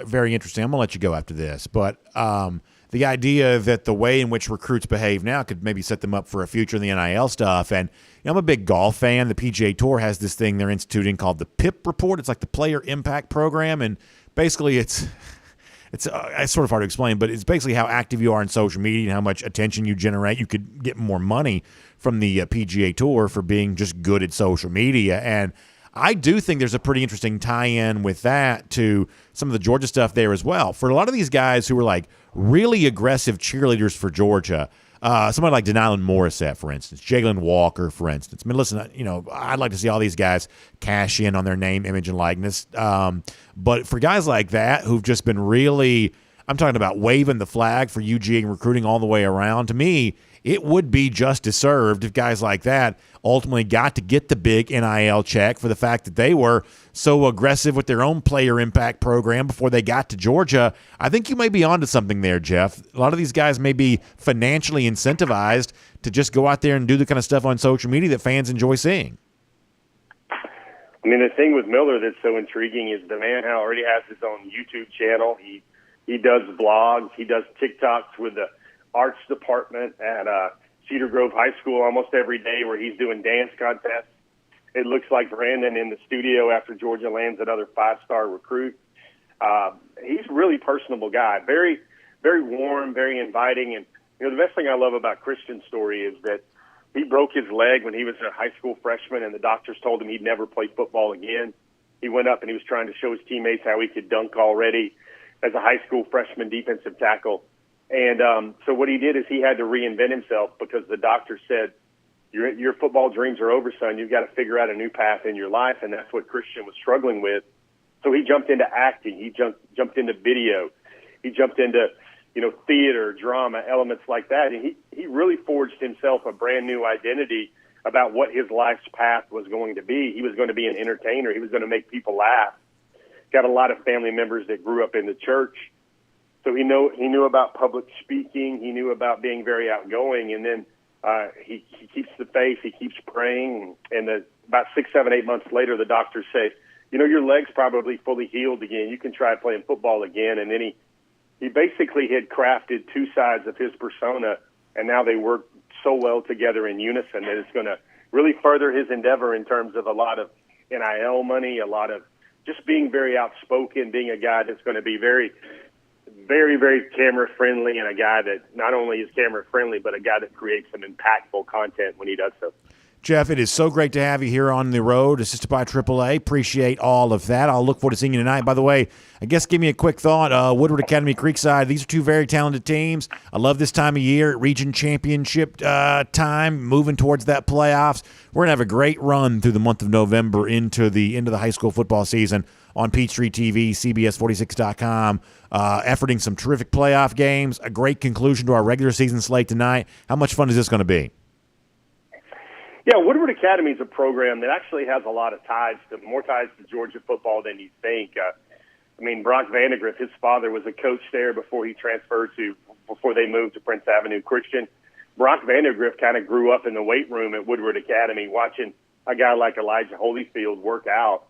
[SPEAKER 1] very interesting. I'm going to let you go after this, but the idea that the way in which recruits behave now could maybe set them up for a future in the NIL stuff. And I'm a big golf fan. The PGA Tour has this thing they're instituting called the PIP report. It's like the Player Impact Program, and basically it's sort of hard to explain, but it's basically how active you are in social media and how much attention you generate. You could get more money from the PGA Tour for being just good at social media. And I do think there's a pretty interesting tie-in with that to some of the Georgia stuff there as well. For a lot of these guys who were like really aggressive cheerleaders for Georgia, somebody like Denylon Morissette, for instance, Jalen Walker, for instance. I mean, listen, I'd like to see all these guys cash in on their name, image, and likeness. But for guys like that who've just been really, I'm talking about waving the flag for UGA and recruiting all the way around, to me, it would be just deserved if guys like that ultimately got to get the big NIL check for the fact that they were so aggressive with their own player impact program before they got to Georgia. I think you may be onto something there, Jeff. A lot of these guys may be financially incentivized to just go out there and do the kind of stuff on social media that fans enjoy seeing.
[SPEAKER 4] I mean, the thing with Miller that's so intriguing is the man already has his own YouTube channel. He does vlogs. He does TikToks with the arts department at Cedar Grove High School almost every day, where he's doing dance contests. It looks like Brandon in the studio after Georgia lands another 5-star recruit. He's a really personable guy, very, very warm, very inviting. And the best thing I love about Christian's story is that he broke his leg when he was a high school freshman, and the doctors told him he'd never play football again. He went up and he was trying to show his teammates how he could dunk already as a high school freshman defensive tackle. And so what he did is he had to reinvent himself because the doctor said, your football dreams are over, son. You've got to figure out a new path in your life, and that's what Christian was struggling with. So he jumped into acting. He jumped into video. He jumped into, theater, drama, elements like that. And he really forged himself a brand new identity about what his life's path was going to be. He was going to be an entertainer. He was going to make people laugh. Got a lot of family members that grew up in the church. So he knew about public speaking. He knew about being very outgoing. And then he keeps the faith. He keeps praying. And about 6, 7, 8 months later, the doctors say, your leg's probably fully healed again. You can try playing football again. And then he basically had crafted two sides of his persona, and now they work so well together in unison that it's going to really further his endeavor in terms of a lot of NIL money, a lot of just being very outspoken, being a guy that's going to be very, very, very camera friendly, and a guy that not only is camera friendly, but a guy that creates some impactful content when he does so.
[SPEAKER 1] Jeff, it is so great to have you here on the road, assisted by AAA. Appreciate all of that. I'll look forward to seeing you tonight. By the way, I guess give me a quick thought. Woodward Academy, Creekside, these are two very talented teams. I love this time of year, region championship time, moving towards that playoffs. We're going to have a great run through the month of November into the high school football season on Peachtree TV, CBS46.com, efforting some terrific playoff games, a great conclusion to our regular season slate tonight. How much fun is this going to be?
[SPEAKER 4] Yeah, Woodward Academy is a program that actually has a lot of more ties to Georgia football than you think. Brock Vandegrift, his father was a coach there before they moved to Prince Avenue Christian. Brock Vandegrift kind of grew up in the weight room at Woodward Academy watching a guy like Elijah Holyfield work out.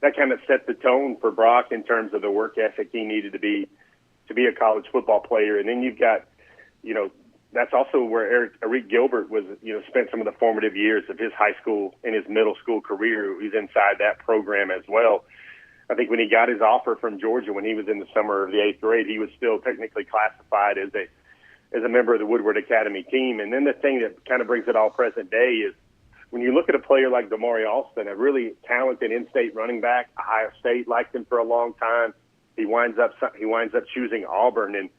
[SPEAKER 4] That kind of set the tone for Brock in terms of the work ethic he needed to be a college football player. And then you've got, that's also where Eric Gilbert was, spent some of the formative years of his high school and his middle school career. He's inside that program as well. I think when he got his offer from Georgia when he was in the summer of the 8th grade, he was still technically classified as a member of the Woodward Academy team. And then the thing that kind of brings it all present day is when you look at a player like Damari Alston, a really talented in-state running back, Ohio State liked him for a long time. He winds up choosing Auburn. And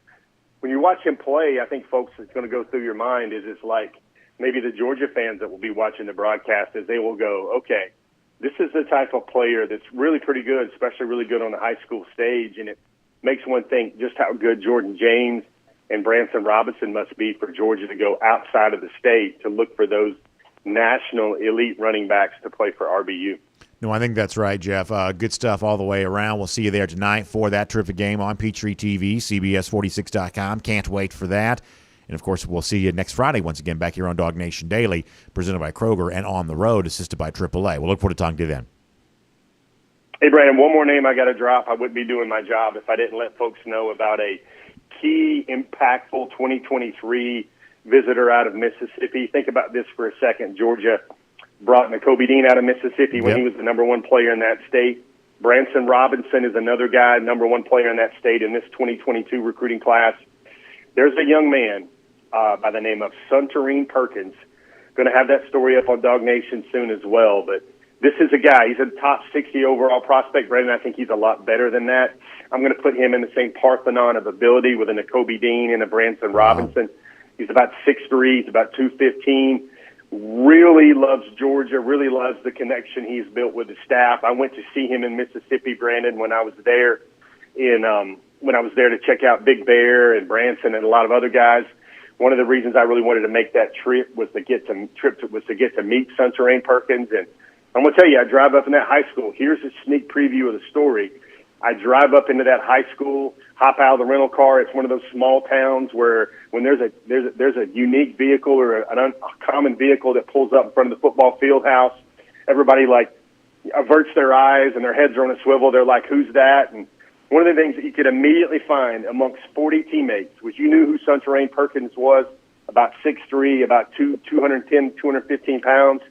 [SPEAKER 4] when you watch him play, I think, folks, it's going to go through your mind is it's like maybe the Georgia fans that will be watching the broadcast as they will go, okay, this is the type of player that's really pretty good, especially really good on the high school stage. And it makes one think just how good Jordan James and Branson Robinson must be for Georgia to go outside of the state to look for those national elite running backs to play for RBU.
[SPEAKER 1] No, I think that's right, Jeff. Good stuff all the way around. We'll see you there tonight for that terrific game on Peachtree TV, CBS46.com. Can't wait for that. And, of course, we'll see you next Friday once again back here on DawgNation Daily, presented by Kroger and on the road, assisted by AAA. We'll look forward to talking to you then.
[SPEAKER 4] Hey, Brandon, one more name I got to drop. I wouldn't be doing my job if I didn't let folks know about a key, impactful 2023 visitor out of Mississippi. Think about this for a second. Georgia brought Nakobe Dean out of Mississippi when he was the number one player in that state. Branson Robinson is another guy, number one player in that state in this 2022 recruiting class. There's a young man by the name of Suntarine Perkins. Going to have that story up on DawgNation soon as well. But this is a guy. He's a top 60 overall prospect, Brandon. I think he's a lot better than that. I'm going to put him in the same Parthenon of ability with a Nakobe Dean and a Branson Robinson. He's about 6'3", he's about 215. Really loves Georgia, really loves the connection he's built with the staff. I went to see him in Mississippi, Brandon, when I was there to check out Big Bear and Branson and a lot of other guys. One of the reasons I really wanted to make that trip was to get to meet Sunterrain Perkins. And I'm going to tell you, I drive up in that high school. Here's a sneak preview of the story. I drive up into that high school, hop out of the rental car. It's one of those small towns where when there's a unique vehicle or an uncommon vehicle that pulls up in front of the football field house, everybody like averts their eyes and their heads are on a swivel. They're like, "Who's that?" And one of the things that you could immediately find amongst 40 teammates was you knew who Sunterrain Perkins was, about 6'3", about 210, 215 pounds.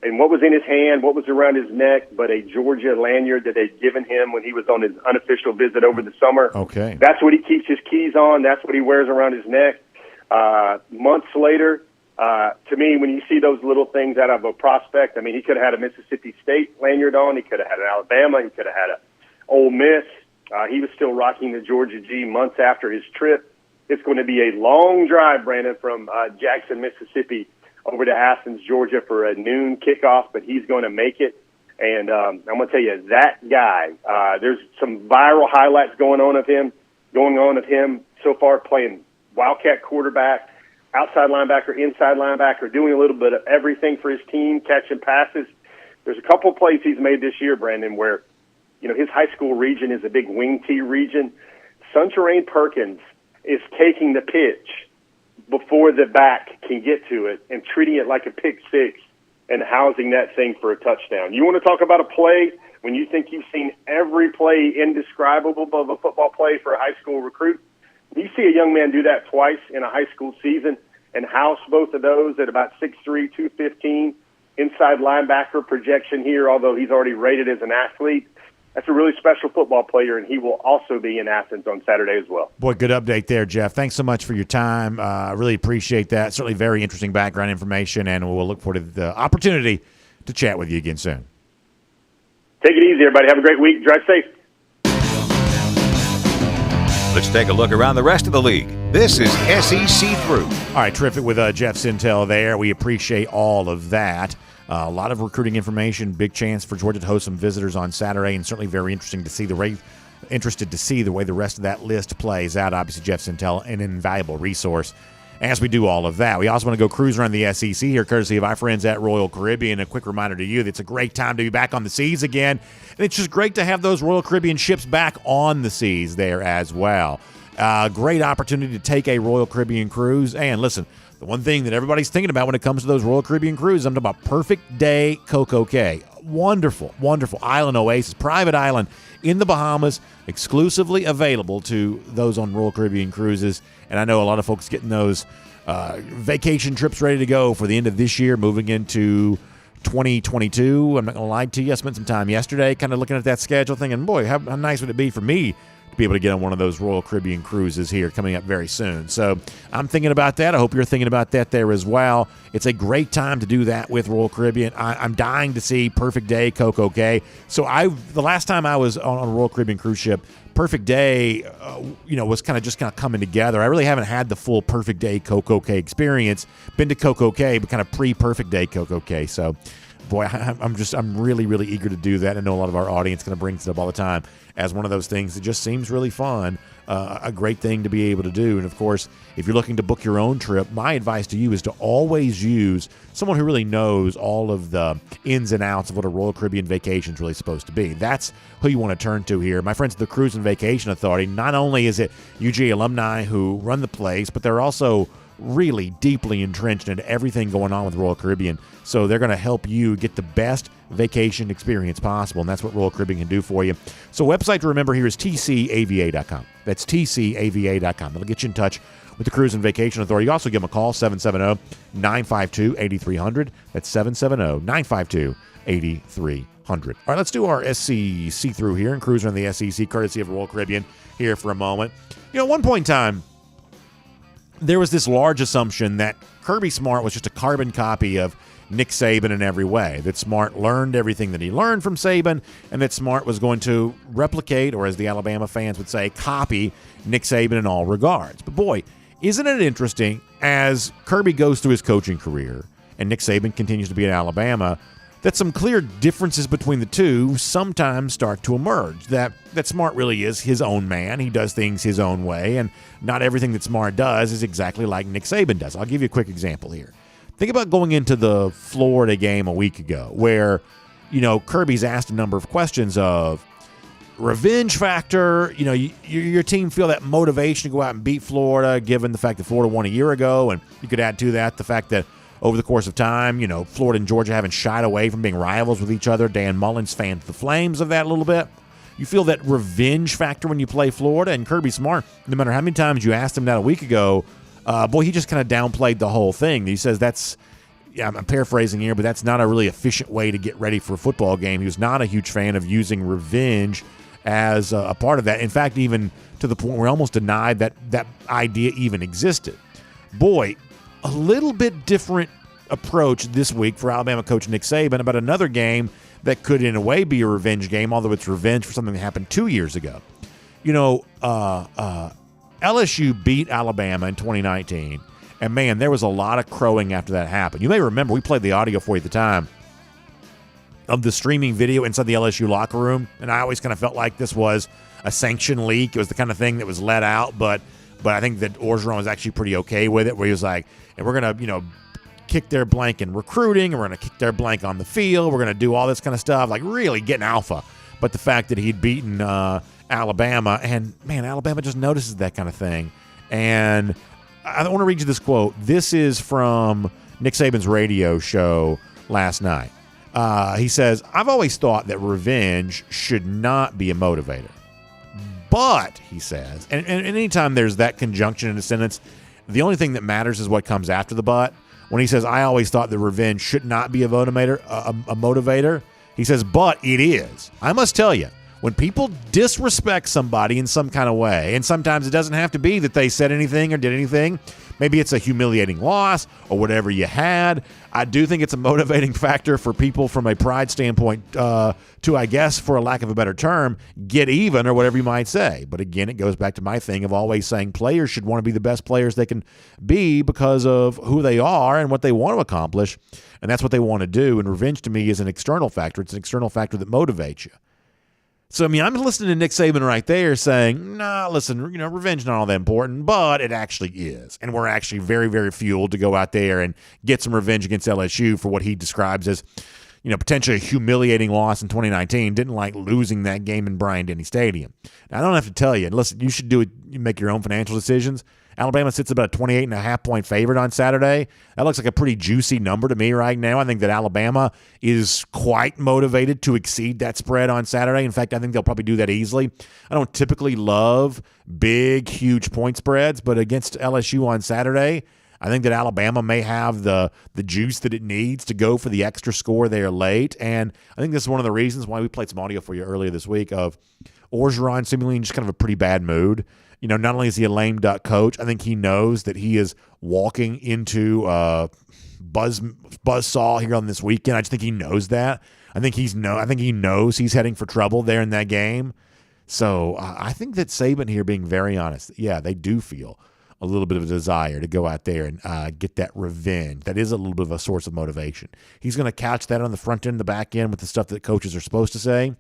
[SPEAKER 4] And what was in his hand, what was around his neck, but a Georgia lanyard that they'd given him when he was on his unofficial visit over the summer.
[SPEAKER 1] Okay.
[SPEAKER 4] That's what he keeps his keys on. That's what he wears around his neck. Months later, to me, when you see those little things out of a prospect, I mean, he could have had a Mississippi State lanyard on. He could have had an Alabama. He could have had a Ole Miss. He was still rocking the Georgia G months after his trip. It's going to be a long drive, Brandon, from Jackson, Mississippi, over to Athens, Georgia for a noon kickoff, but he's going to make it. And I'm going to tell you, that guy, there's some viral highlights going on of him so far playing Wildcat quarterback, outside linebacker, inside linebacker, doing a little bit of everything for his team, catching passes. There's a couple plays he's made this year, Brandon, where, you know, his high school region is a big wing tee region. Sunterrain Perkins is taking the pitch before the back can get to it and treating it like a pick six and housing that thing for a touchdown. You want to talk about a play when you think you've seen every play indescribable of a football play for a high school recruit? You see a young man do that twice in a high school season and house both of those at about 6'3", 215, inside linebacker projection here, although he's already rated as an athlete. That's a really special football player, and he will also be in Athens on Saturday as well.
[SPEAKER 1] Boy, good update there, Jeff. Thanks so much for your time. I really appreciate that. Certainly very interesting background information, and we'll look forward to the opportunity to chat with you again soon.
[SPEAKER 4] Take it easy, everybody. Have a great week. Drive safe.
[SPEAKER 3] Let's take a look around the rest of the league. This is SEC Through.
[SPEAKER 1] All right, terrific with Jeff Sintel there. We appreciate all of that. A lot of recruiting information, big chance for Georgia to host some visitors on Saturday, and certainly very interested to see the way the rest of that list plays out. Obviously, Jeff Sintel, an invaluable resource as we do all of that. We also want to go cruise around the SEC here, courtesy of our friends at Royal Caribbean. A quick reminder to you that it's a great time to be back on the seas again, and it's just great to have those Royal Caribbean ships back on the seas there as well. Great opportunity to take a Royal Caribbean cruise, and listen, the one thing that everybody's thinking about when it comes to those Royal Caribbean cruises, I'm talking about Perfect Day Coco Cay. Wonderful, wonderful island oasis, private island in the Bahamas, exclusively available to those on Royal Caribbean cruises. And I know a lot of folks getting those vacation trips ready to go for the end of this year, moving into 2022. I'm not going to lie to you. I spent some time yesterday kind of looking at that schedule thinking, boy, how nice would it be for me to be able to get on one of those Royal Caribbean cruises here coming up very soon. So I'm thinking about that. I hope you're thinking about that there as well. It's a great time to do that with Royal Caribbean. I'm dying to see Perfect Day Coco Cay. So the last time I was on a Royal Caribbean cruise ship, Perfect Day, was kind of coming together. I really haven't had the full Perfect Day Coco Cay experience. Been to Coco Cay, but kind of pre-Perfect Day Coco Cay. So, boy, I'm really, really eager to do that. I know a lot of our audience kind of brings it up all the time as one of those things that just seems really fun, a great thing to be able to do. And, of course, if you're looking to book your own trip, my advice to you is to always use someone who really knows all of the ins and outs of what a Royal Caribbean vacation is really supposed to be. That's who you want to turn to here. My friends at the Cruise and Vacation Authority, not only is it UGA alumni who run the place, but they're also really deeply entrenched into everything going on with Royal Caribbean. So they're going to help you get the best vacation experience possible, and that's what Royal Caribbean can do for you. So website to remember here is tcava.com. That's tcava.com. That'll get you in touch with the Cruise and Vacation Authority. You also give them a call, 770-952-8300. That's 770-952-8300. All right, let's do our SC see-through here and cruise around the SEC, courtesy of Royal Caribbean here for a moment. At one point in time, there was this large assumption that Kirby Smart was just a carbon copy of Nick Saban in every way, that Smart learned everything that he learned from Saban, and that Smart was going to replicate, or as the Alabama fans would say, copy Nick Saban in all regards. But boy, isn't it interesting, as Kirby goes through his coaching career and Nick Saban continues to be at Alabama, that some clear differences between the two sometimes start to emerge. That Smart really is his own man. He does things his own way, and not everything that Smart does is exactly like Nick Saban does. I'll give you a quick example here. Think about going into the Florida game a week ago where, Kirby's asked a number of questions of revenge factor. Your team feel that motivation to go out and beat Florida, given the fact that Florida won a year ago, and you could add to that the fact that over the course of time, Florida and Georgia haven't shied away from being rivals with each other. Dan Mullen's fanned the flames of that a little bit. You feel that revenge factor when you play Florida, and Kirby Smart, no matter how many times you asked him that a week ago, he just kind of downplayed the whole thing. He says I'm paraphrasing here, but that's not a really efficient way to get ready for a football game. He was not a huge fan of using revenge as a part of that. In fact, even to the point where he almost denied that idea even existed. Boy, a little bit different approach this week for Alabama coach Nick Saban about another game that could in a way be a revenge game, although it's revenge for something that happened 2 years ago. LSU beat Alabama in 2019, and man, there was a lot of crowing after that happened. You may remember, we played the audio for you at the time of the streaming video inside the LSU locker room, and I always kind of felt like this was a sanctioned leak. It was the kind of thing that was let out, but I think that Orgeron was actually pretty okay with it, where he was like, and we're going to, kick their blank in recruiting, and we're going to kick their blank on the field, we're going to do all this kind of stuff, like really getting alpha. But the fact that he'd beaten Alabama, and man, Alabama just notices that kind of thing. And I want to read you this quote. This is from Nick Saban's radio show last night. He says, "I've always thought that revenge should not be a motivator. But," he says, and anytime there's that conjunction in a sentence, the only thing that matters is what comes after the but. When he says, "I always thought that revenge should not be a motivator," he says, "But it is. I must tell you, when people disrespect somebody in some kind of way, and sometimes it doesn't have to be that they said anything or did anything, maybe it's a humiliating loss or whatever you had, I do think it's a motivating factor for people from a pride standpoint to, I guess, for a lack of a better term, get even or whatever you might say." But again, it goes back to my thing of always saying players should want to be the best players they can be because of who they are and what they want to accomplish, and that's what they want to do. And revenge to me is an external factor. It's an external factor that motivates you. So, I'm listening to Nick Saban right there saying, nah, listen, revenge is not all that important, but it actually is. And we're actually very, very fueled to go out there and get some revenge against LSU for what he describes as, potentially a humiliating loss in 2019. Didn't like losing that game in Bryant-Denny Stadium. Now, I don't have to tell you, listen, you should do it. You make your own financial decisions. Alabama sits about a 28.5-point favorite on Saturday. That looks like a pretty juicy number to me right now. I think that Alabama is quite motivated to exceed that spread on Saturday. In fact, I think they'll probably do that easily. I don't typically love big, huge point spreads, but against LSU on Saturday, I think that Alabama may have the juice that it needs to go for the extra score there late. And I think this is one of the reasons why we played some audio for you earlier this week of Orgeron seemingly in just kind of a pretty bad mood. Not only is he a lame duck coach, I think he knows that he is walking into buzzsaw here on this weekend. I just think he knows that. I think he knows he's heading for trouble there in that game. So I think that Saban here, being very honest, yeah, they do feel a little bit of a desire to go out there and get that revenge. That is a little bit of a source of motivation. He's going to couch that on the front end and the back end with the stuff that coaches are supposed to say.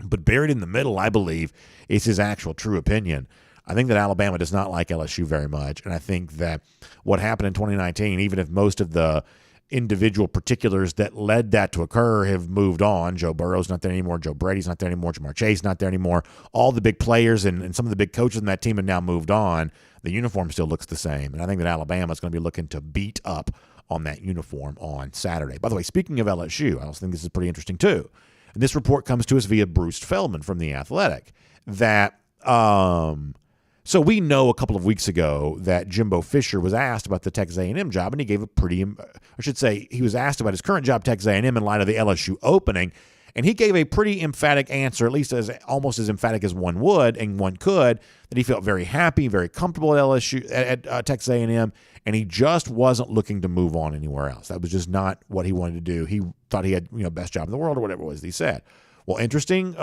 [SPEAKER 1] But buried in the middle, I believe, is his actual true opinion. I think that Alabama does not like LSU very much, and I think that what happened in 2019, even if most of the individual particulars that led that to occur have moved on. Joe Burrow's not there anymore. Joe Brady's not there anymore. Jamar Chase not there anymore. All the big players and some of the big coaches in that team have now moved on. The uniform still looks the same, and I think that Alabama is going to be looking to beat up on that uniform on Saturday. By the way, speaking of LSU, I also think this is pretty interesting too. And this report comes to us via Bruce Feldman from The Athletic that so we know a couple of weeks ago that Jimbo Fisher was asked about the Texas A&M job, and he gave a pretty, I should say, he was asked about his current job, Texas A&M, in light of the LSU opening, And he gave a pretty emphatic answer, at least almost as emphatic as one would and one could, that he felt very happy, very comfortable at LSU, at Texas A&M, and he just wasn't looking to move on anywhere else. That was just not what he wanted to do. He thought he had, best job in the world or whatever it was that he said. Well, interesting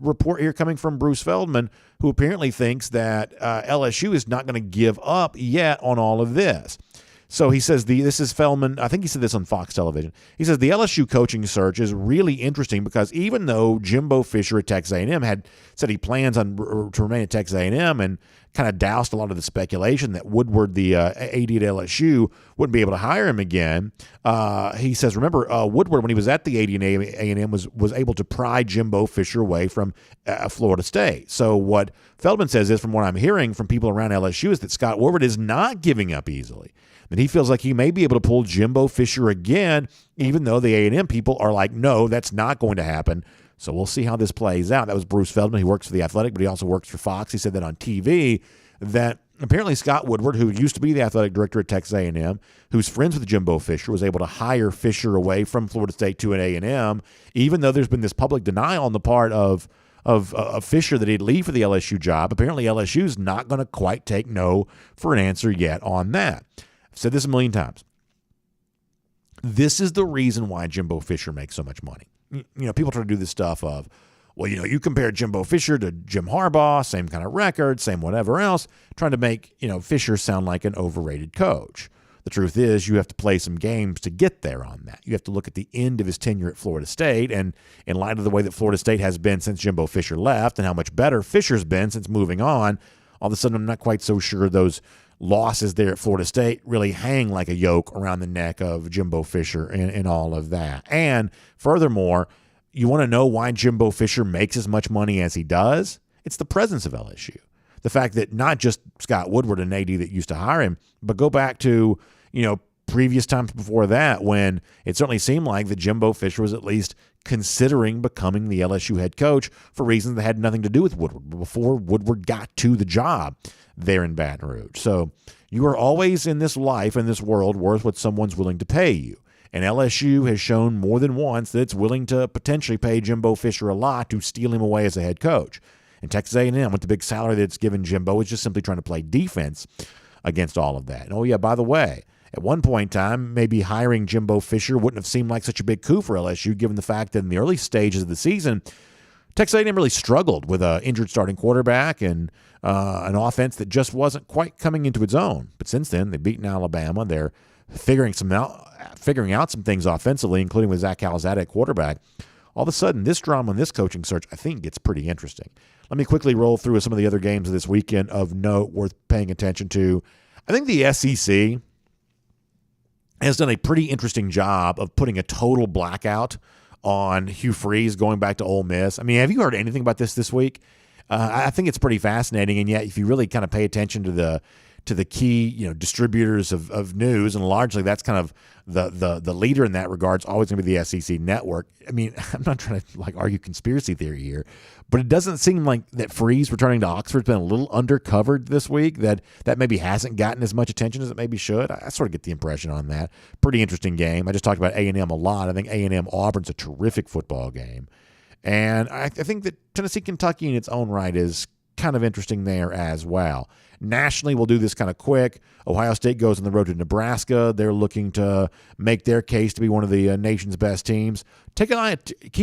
[SPEAKER 1] report here coming from Bruce Feldman, who apparently thinks that LSU is not going to give up yet on all of this. So he says this is Feldman. I think he said this on Fox Television. He says the LSU coaching search is really interesting because even though Jimbo Fisher at Texas A&M had said he plans on to remain at Texas A&M and kind of doused a lot of the speculation that Woodward, the AD at LSU, wouldn't be able to hire him again. He says, remember, Woodward, when he was at the AD and A&M, was able to pry Jimbo Fisher away from Florida State. So what Feldman says is, from what I'm hearing from people around LSU, is that Scott Woodward is not giving up easily. But he feels like he may be able to pull Jimbo Fisher again, even though the A&M people are like, no, that's not going to happen. So we'll see how this plays out. That was Bruce Feldman. He works for The Athletic, but he also works for Fox. He said that on TV, that apparently Scott Woodward, who used to be the athletic director at Texas A&M, who's friends with Jimbo Fisher, was able to hire Fisher away from Florida State to an A&M, even though there's been this public denial on the part of Fisher that he'd leave for the LSU job. Apparently LSU's not going to quite take no for an answer yet on that. I've said this a million times. This is the reason why Jimbo Fisher makes so much money. People try to do this stuff of, well, you compare Jimbo Fisher to Jim Harbaugh, same kind of record, same whatever else, trying to make, Fisher sound like an overrated coach. The truth is you have to play some games to get there on that. You have to look at the end of his tenure at Florida State, and in light of the way that Florida State has been since Jimbo Fisher left and how much better Fisher's been since moving on, all of a sudden I'm not quite so sure those losses there at Florida State really hang like a yoke around the neck of Jimbo Fisher and all of that. And furthermore, you want to know why Jimbo Fisher makes as much money as he does? It's the presence of LSU. The fact that not just Scott Woodward and AD that used to hire him, but go back to, previous times before that when it certainly seemed like that Jimbo Fisher was at least considering becoming the LSU head coach for reasons that had nothing to do with Woodward before Woodward got to the job there in Baton Rouge. So you are always in this life, in this world, worth what someone's willing to pay you. And LSU has shown more than once that it's willing to potentially pay Jimbo Fisher a lot to steal him away as a head coach. And Texas A&M, with the big salary that's given Jimbo, is just simply trying to play defense against all of that. And, oh, yeah, by the way, at one point in time, maybe hiring Jimbo Fisher wouldn't have seemed like such a big coup for LSU, given the fact that in the early stages of the season, Texas A&M really struggled with an injured starting quarterback and an offense that just wasn't quite coming into its own. But since then, they've beaten Alabama. They're figuring out some things offensively, including with Zach Calzada at quarterback. All of a sudden, this drama and this coaching search, I think, gets pretty interesting. Let me quickly roll through some of the other games of this weekend of note worth paying attention to. I think the SEC has done a pretty interesting job of putting a total blackout on Hugh Freeze going back to Ole Miss. I mean, have you heard anything about this week? I think it's pretty fascinating, and yet if you really kind of pay attention to the key distributors of news, and largely that's kind of the leader in that regard is always going to be the SEC network. I mean, I'm not trying to argue conspiracy theory here, but it doesn't seem like that Freeze returning to Oxford's been a little undercovered this week, that maybe hasn't gotten as much attention as it maybe should. I sort of get the impression on that. Pretty interesting game. I just talked about A&M a lot. I think A&M Auburn's a terrific football game. And I think that Tennessee, Kentucky in its own right is kind of interesting there as well. Nationally, we'll do this kind of quick. Ohio State goes on the road to Nebraska. They're looking to make their case to be one of the nation's best teams. Keep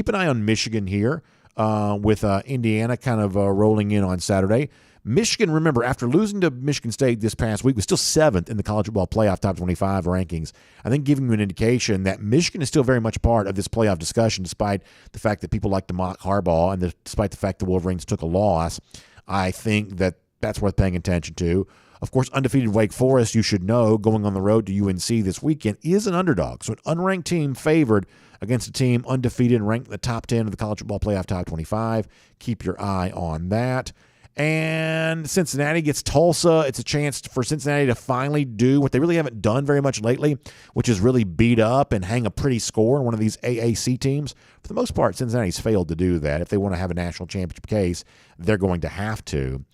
[SPEAKER 1] an eye on Michigan here with Indiana kind of rolling in on Saturday. Michigan, remember, after losing to Michigan State this past week, was still 7th in the college football playoff top 25 rankings. I think giving you an indication that Michigan is still very much part of this playoff discussion, despite the fact that people like to mock Harbaugh and despite the fact the Wolverines took a loss. I think that's worth paying attention to. Of course, undefeated Wake Forest, you should know, going on the road to UNC this weekend, is an underdog. So an unranked team favored against a team undefeated and ranked in the top 10 of the college football playoff top 25. Keep your eye on that. And Cincinnati gets Tulsa. It's a chance for Cincinnati to finally do what they really haven't done very much lately, which is really beat up and hang a pretty score in one of these AAC teams. For the most part, Cincinnati's failed to do that. If they want to have a national championship case, they're going to have to.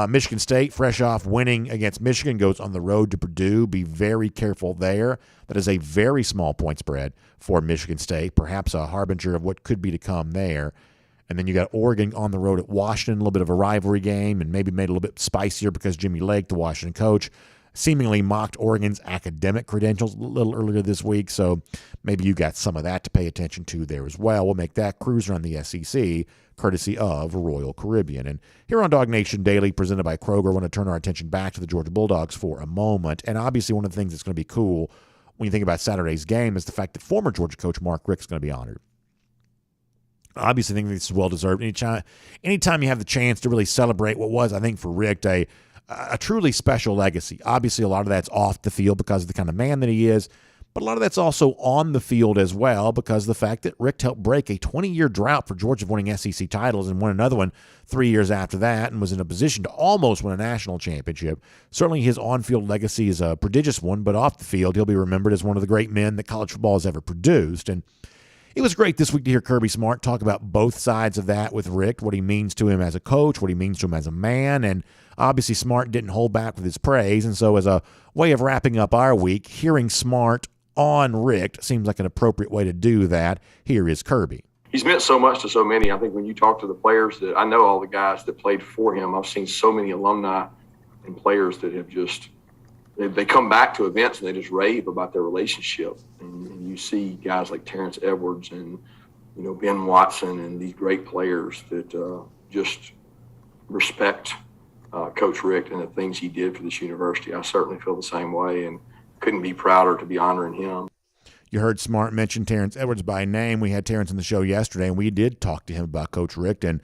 [SPEAKER 1] Michigan State, fresh off winning against Michigan, goes on the road to Purdue. Be very careful there. That is a very small point spread for Michigan State, perhaps a harbinger of what could be to come there. And then you got Oregon on the road at Washington, a little bit of a rivalry game, and maybe made it a little bit spicier because Jimmy Lake, the Washington coach, seemingly mocked Oregon's academic credentials a little earlier this week. So maybe you got some of that to pay attention to there as well. We'll make that cruiser on the SEC, courtesy of Royal Caribbean. And here on DawgNation Daily, presented by Kroger, I want to turn our attention back to the Georgia Bulldogs for a moment. And obviously one of the things that's going to be cool when you think about Saturday's game is the fact that former Georgia coach Mark Richt is going to be honored. Obviously, I think this is well-deserved. Anytime you have the chance to really celebrate what was, I think, for Richt, a truly special legacy. Obviously, a lot of that's off the field because of the kind of man that he is, but a lot of that's also on the field as well because of the fact that Richt helped break a 20-year drought for Georgia of winning SEC titles and won another one 3 years after that and was in a position to almost win a national championship. Certainly, his on-field legacy is a prodigious one, but off the field, he'll be remembered as one of the great men that college football has ever produced. And it was great this week to hear Kirby Smart talk about both sides of that with Richt, what he means to him as a coach, what he means to him as a man, and obviously Smart didn't hold back with his praise. And so as a way of wrapping up our week, hearing Smart on Richt seems like an appropriate way to do that. Here is Kirby.
[SPEAKER 5] He's meant so much to so many. I think when you talk to the players that I know, all the guys that played for him, I've seen so many alumni and players that have just they come back to events and they just rave about their relationship. And you see guys like Terrence Edwards and, Ben Watson and these great players that just respect Coach Richt and the things he did for this university. I certainly feel the same way and couldn't be prouder to be honoring him.
[SPEAKER 1] You heard Smart mention Terrence Edwards by name. We had Terrence on the show yesterday, and we did talk to him about Coach Richt, and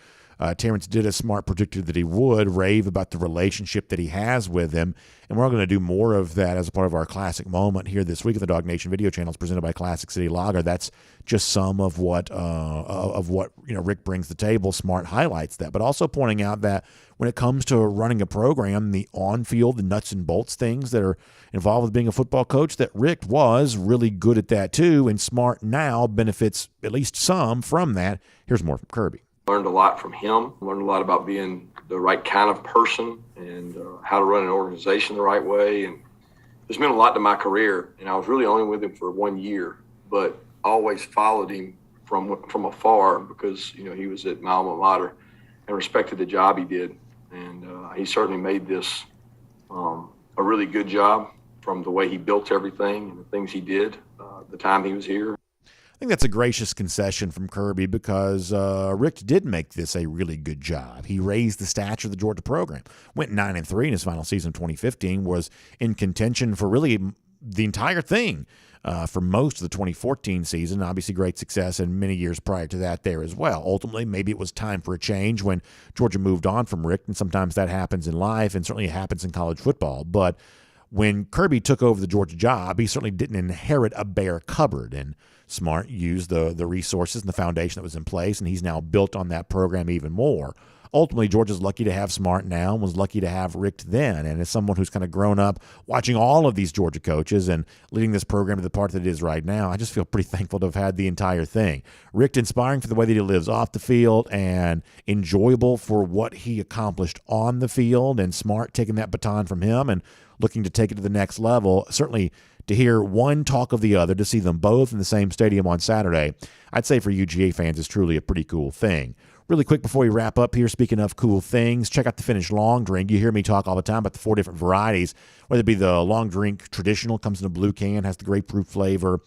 [SPEAKER 1] Terrence did, as Smart predicted that he would, rave about the relationship that he has with him. And we're going to do more of that as a part of our classic moment here this week at the DawgNation video channels presented by Classic City Lager. That's just some of what Richt brings to the table. Smart highlights that, but also pointing out that when it comes to running a program, the on-field, the nuts and bolts things that are involved with being a football coach, that Richt was really good at that too, and Smart now benefits at least some from that. Here's more from Kirby.
[SPEAKER 5] Learned a lot from him, learned a lot about being the right kind of person and how to run an organization the right way. And it's meant a lot to my career. And I was really only with him for 1 year, but always followed him from afar because, he was at my alma mater and respected the job he did. And he certainly made this a really good job from the way he built everything and the things he did the time he was here.
[SPEAKER 1] I think that's a gracious concession from Kirby because Richt did make this a really good job. He raised the stature of the Georgia program. Went 9-3 in his final season of 2015, was in contention for really the entire thing for most of the 2014 season. Obviously great success in many years prior to that there as well. Ultimately, maybe it was time for a change when Georgia moved on from Richt, and sometimes that happens in life and certainly it happens in college football. But when Kirby took over the Georgia job, he certainly didn't inherit a bare cupboard, and Smart used the resources and the foundation that was in place, and he's now built on that program even more. Ultimately, Georgia's lucky to have Smart now and was lucky to have Richt then. And as someone who's kind of grown up watching all of these Georgia coaches and leading this program to the part that it is right now, I just feel pretty thankful to have had the entire thing. Richt inspiring for the way that he lives off the field and enjoyable for what he accomplished on the field, and Smart taking that baton from him and looking to take it to the next level. Certainly to hear one talk of the other, to see them both in the same stadium on Saturday, I'd say for UGA fans is truly a pretty cool thing. Really quick before we wrap up here, speaking of cool things, check out the Finnish long drink. You hear me talk all the time about the 4 different varieties, whether it be the long drink traditional, comes in a blue can, has the grapefruit flavor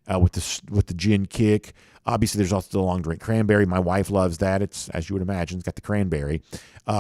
[SPEAKER 1] with the gin kick. Obviously, there's also the long drink cranberry. My wife loves that. It's, as you would imagine, it's got the cranberry.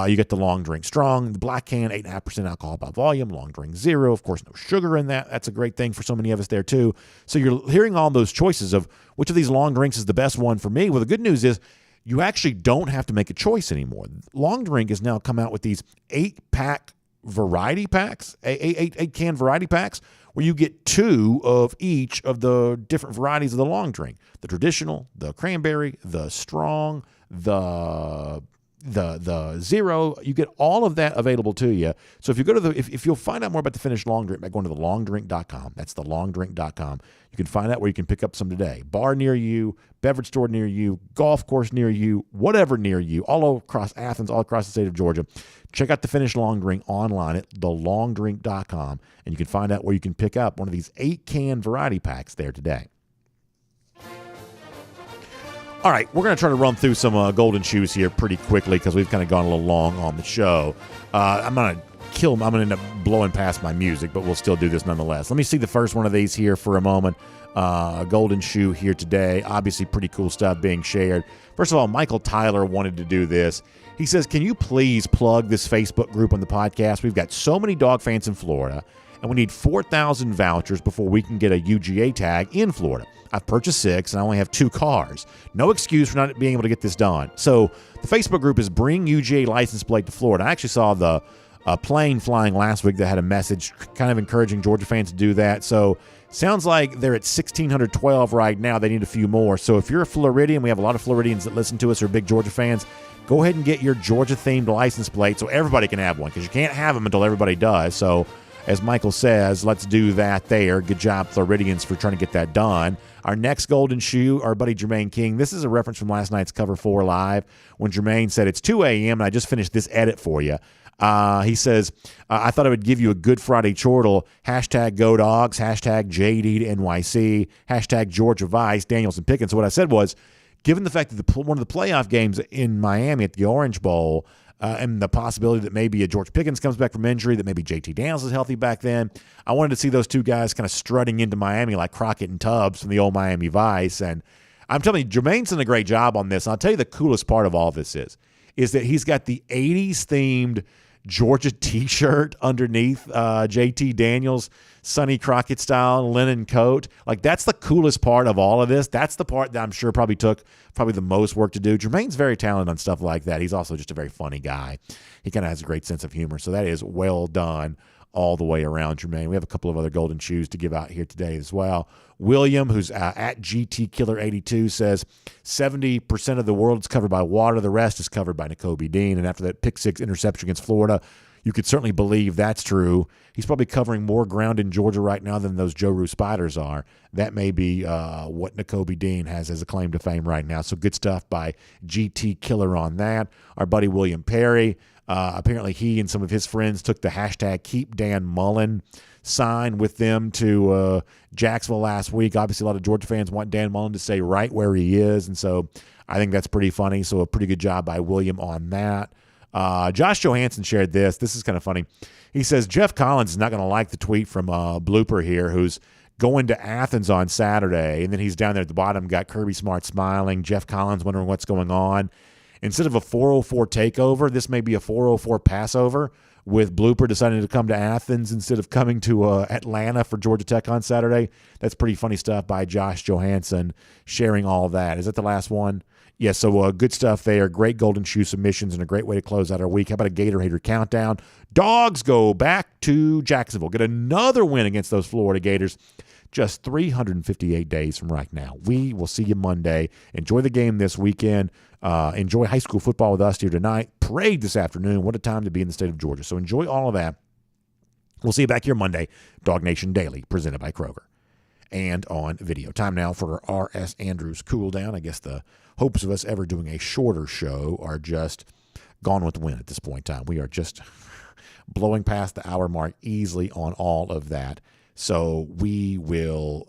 [SPEAKER 1] You get the long drink strong, the black can, 8.5% alcohol by volume, long drink 0. Of course, no sugar in that. That's a great thing for so many of us there, too. So you're hearing all those choices of which of these long drinks is the best one for me. Well, the good news is you actually don't have to make a choice anymore. Long Drink has now come out with these 8-pack variety packs, 8-can variety packs, where you get 2 of each of the different varieties of the long drink. The traditional, the cranberry, the strong, the the zero. You get all of that available to you. So if you go to if you'll find out more about the Finnish Long Drink by going to thelongdrink.com. That's thelongdrink.com. You can find out where you can pick up some today. Bar near you, beverage store near you, golf course near you, whatever near you, all across Athens, all across the state of Georgia. Check out the Finnish Long Drink online at thelongdrink.com, and you can find out where you can pick up one of these 8-can variety packs there today. All right, we're going to try to run through some golden shoes here pretty quickly because we've kind of gone a little long on the show. I'm going to end up blowing past my music, but we'll still do this nonetheless. Let me see the first one of these here for a moment. A golden shoe here today. Obviously pretty cool stuff being shared. First of all, Michael Tyler wanted to do this. He says, can you please plug this Facebook group on the podcast? We've got so many dog fans in Florida, and we need 4,000 vouchers before we can get a UGA tag in Florida. I've purchased 6, and I only have 2 cars. No excuse for not being able to get this done. So the Facebook group is Bring UGA License Plate to Florida. I actually saw the plane flying last week that had a message kind of encouraging Georgia fans to do that. So sounds like they're at 1,612 right now. They need a few more. So if you're a Floridian, we have a lot of Floridians that listen to us who are big Georgia fans, go ahead and get your Georgia-themed license plate so everybody can have one, because you can't have them until everybody does. So as Michael says, let's do that there. Good job, Floridians, for trying to get that done. Our next golden shoe, our buddy Jermaine King. This is a reference from last night's Cover 4 Live when Jermaine said, it's 2 a.m. and I just finished this edit for you. He says, I thought I would give you a Good Friday chortle. Hashtag Go Dogs, hashtag JD to NYC, hashtag Georgia Vice, Daniels and Pickens. So what I said was, given the fact that one of the playoff games in Miami at the Orange Bowl, and the possibility that maybe a George Pickens comes back from injury, that maybe JT Daniels is healthy back then, I wanted to see those two guys kind of strutting into Miami like Crockett and Tubbs from the old Miami Vice. And I'm telling you, Jermaine's done a great job on this. And I'll tell you the coolest part of all this is that he's got the 80s themed Georgia t-shirt underneath JT Daniels, Sonny Crockett style linen coat. Like, that's the coolest part of all of this. That's the part that I'm sure probably took the most work to do. Jermaine's very talented on stuff like that. He's also just a very funny guy. He kind of has a great sense of humor. So that is well done all the way around, Jermaine. We have a couple of other golden shoes to give out here today as well. William, who's at GTKiller82, says 70% of the world is covered by water. The rest is covered by Nakobe Dean. And after that pick 6 interception against Florida, you could certainly believe that's true. He's probably covering more ground in Georgia right now than those Joe Rue Spiders are. That may be what Nakobe Dean has as a claim to fame right now. So good stuff by GT Killer on that. Our buddy William Perry, apparently he and some of his friends took the hashtag Keep Dan Mullen sign with them to Jacksonville last week. Obviously, a lot of Georgia fans want Dan Mullen to stay right where he is, and so I think that's pretty funny. So a pretty good job by William on that. Josh Johansson shared this. This is kind of funny. He says, Jeff Collins is not going to like the tweet from Blooper here, who's going to Athens on Saturday, and then he's down there at the bottom, got Kirby Smart smiling, Jeff Collins wondering what's going on. Instead of a 404 takeover, this may be a 404 passover, with Blooper deciding to come to Athens instead of coming to Atlanta for Georgia Tech on Saturday. That's pretty funny stuff by Josh Johansson sharing all that. Is that the last one? Yeah, so good stuff there. Great golden shoe submissions and a great way to close out our week. How about a Gator Hater countdown? Dogs go back to Jacksonville. Get another win against those Florida Gators. Just 358 days from right now. We will see you Monday. Enjoy the game this weekend. Enjoy high school football with us here tonight. Parade this afternoon. What a time to be in the state of Georgia. So enjoy all of that. We'll see you back here Monday. DawgNation Daily, presented by Kroger. And on video. Time now for R.S. Andrews Cool Down. I guess the hopes of us ever doing a shorter show are just gone with the wind at this point in time. We are just blowing past the hour mark easily on all of that. So we will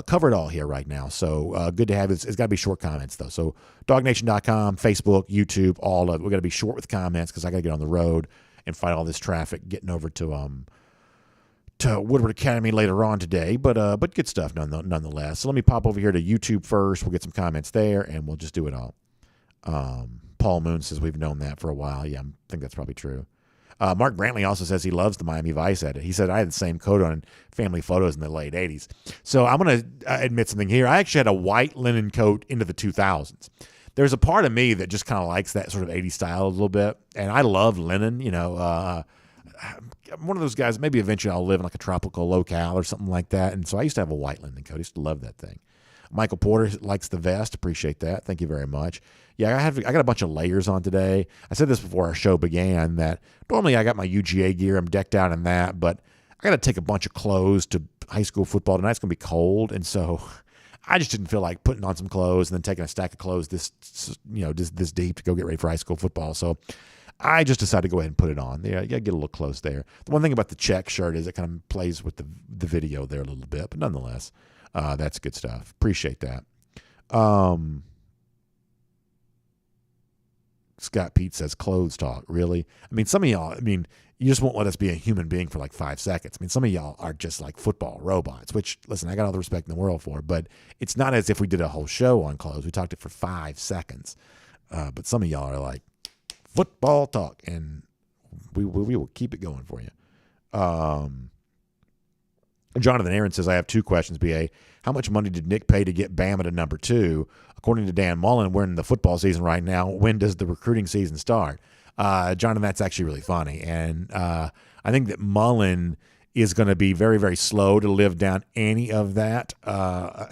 [SPEAKER 1] cover it all here right now. So good to have it. It's got to be short comments, though. So DawgNation.com, Facebook, YouTube, all of it. We've got to be short with comments because I got to get on the road and fight all this traffic getting over to Woodward Academy later on today. But good stuff nonetheless. So let me pop over here to YouTube first. We'll get some comments there, and we'll just do it all. Paul Moon says we've known that for a while. Yeah, I think that's probably true. Mark Brantley also says he loves the Miami Vice edit. He said, I had the same coat on family photos in the late 80s. So I'm going to admit something here. I actually had a white linen coat into the 2000s. There's a part of me that just kind of likes that sort of 80s style a little bit. And I love linen. You know, I'm one of those guys, maybe eventually I'll live in like a tropical locale or something like that. And so I used to have a white linen coat. I used to love that thing. Michael Porter likes the vest. Appreciate that. Thank you very much. Yeah, I got a bunch of layers on today. I said this before our show began that normally I got my UGA gear. I'm decked out in that, but I got to take a bunch of clothes to high school football tonight. It's going to be cold, and so I just didn't feel like putting on some clothes and then taking a stack of clothes this deep to go get ready for high school football. So I just decided to go ahead and put it on. Yeah, you got to get a little close there. The one thing about the check shirt is it kind of plays with the video there a little bit, but nonetheless, that's good stuff. Appreciate that. Scott Pete says, clothes talk, really? I mean, some of y'all, you just won't let us be a human being for like 5 seconds. I mean, some of y'all are just like football robots, which, listen, I got all the respect in the world for, but it's not as if we did a whole show on clothes. We talked it for 5 seconds. But some of y'all are like, football talk, and we will keep it going for you. Jonathan Aaron says, I have 2 questions, BA. How much money did Nick pay to get Bama to number 2? According to Dan Mullen, we're in the football season right now. When does the recruiting season start? Jonathan, that's actually really funny. And I think that Mullen is going to be very, very slow to live down any of that. And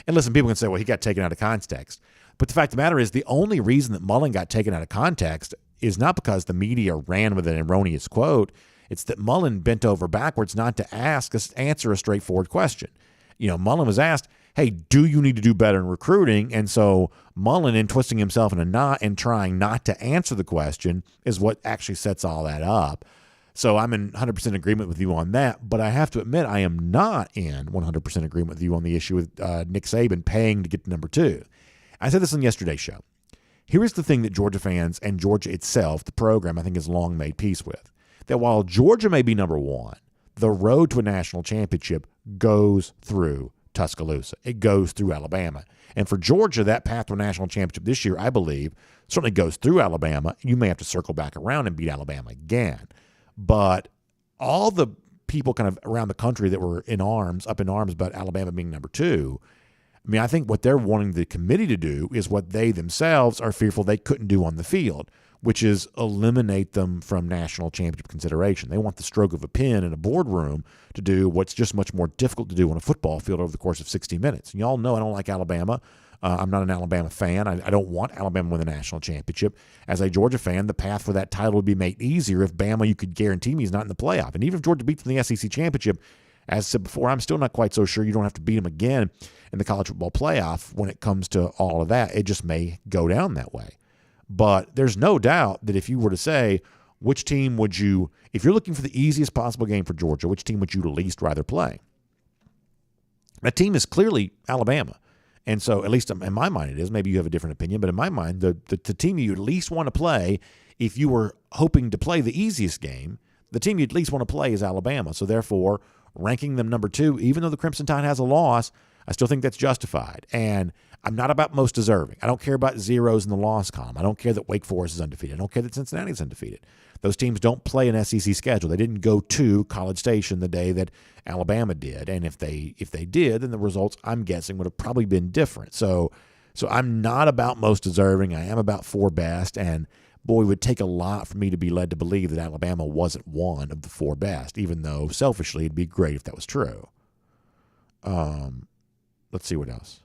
[SPEAKER 1] listen, people can say, well, he got taken out of context. But the fact of the matter is the only reason that Mullen got taken out of context is not because the media ran with an erroneous quote. It's that Mullen bent over backwards not to answer a straightforward question. Mullen was asked, hey, do you need to do better in recruiting? And so Mullen, in twisting himself in a knot and trying not to answer the question, is what actually sets all that up. So I'm in 100% agreement with you on that, but I have to admit I am not in 100% agreement with you on the issue with Nick Saban paying to get to number 2. I said this on yesterday's show. Here is the thing that Georgia fans and Georgia itself, the program, I think has long made peace with. That while Georgia may be number 1, the road to a national championship goes through Tuscaloosa. It goes through Alabama. And for Georgia, that path to a national championship this year, I believe, certainly goes through Alabama. You may have to circle back around and beat Alabama again. But all the people kind of around the country that were up in arms about Alabama being number 2, I think what they're wanting the committee to do is what they themselves are fearful they couldn't do on the field, which is eliminate them from national championship consideration. They want the stroke of a pen in a boardroom to do what's just much more difficult to do on a football field over the course of 60 minutes. And y'all know I don't like Alabama. I'm not an Alabama fan. I don't want Alabama to win the national championship. As a Georgia fan, the path for that title would be made easier if Bama, you could guarantee me, is not in the playoff. And even if Georgia beats them in the SEC championship, as I said before, I'm still not quite so sure you don't have to beat them again in the college football playoff when it comes to all of that. It just may go down that way. But there's no doubt that if you were to say, which team would you, if you're looking for the easiest possible game for Georgia, which team would you least rather play? That team is clearly Alabama. And so, at least in my mind it is. Maybe you have a different opinion, but in my mind, the team you at least want to play, if you were hoping to play the easiest game, the team you'd at least want to play is Alabama. So therefore, ranking them number 2, even though the Crimson Tide has a loss, I still think that's justified. And I'm not about most deserving. I don't care about zeros in the loss column. I don't care that Wake Forest is undefeated. I don't care that Cincinnati is undefeated. Those teams don't play an SEC schedule. They didn't go to College Station the day that Alabama did. And if they did, then the results, I'm guessing, would have probably been different. So I'm not about most deserving. I am about 4 best. And boy, it would take a lot for me to be led to believe that Alabama wasn't one of the 4 best, even though selfishly it'd be great if that was true. Let's see what else.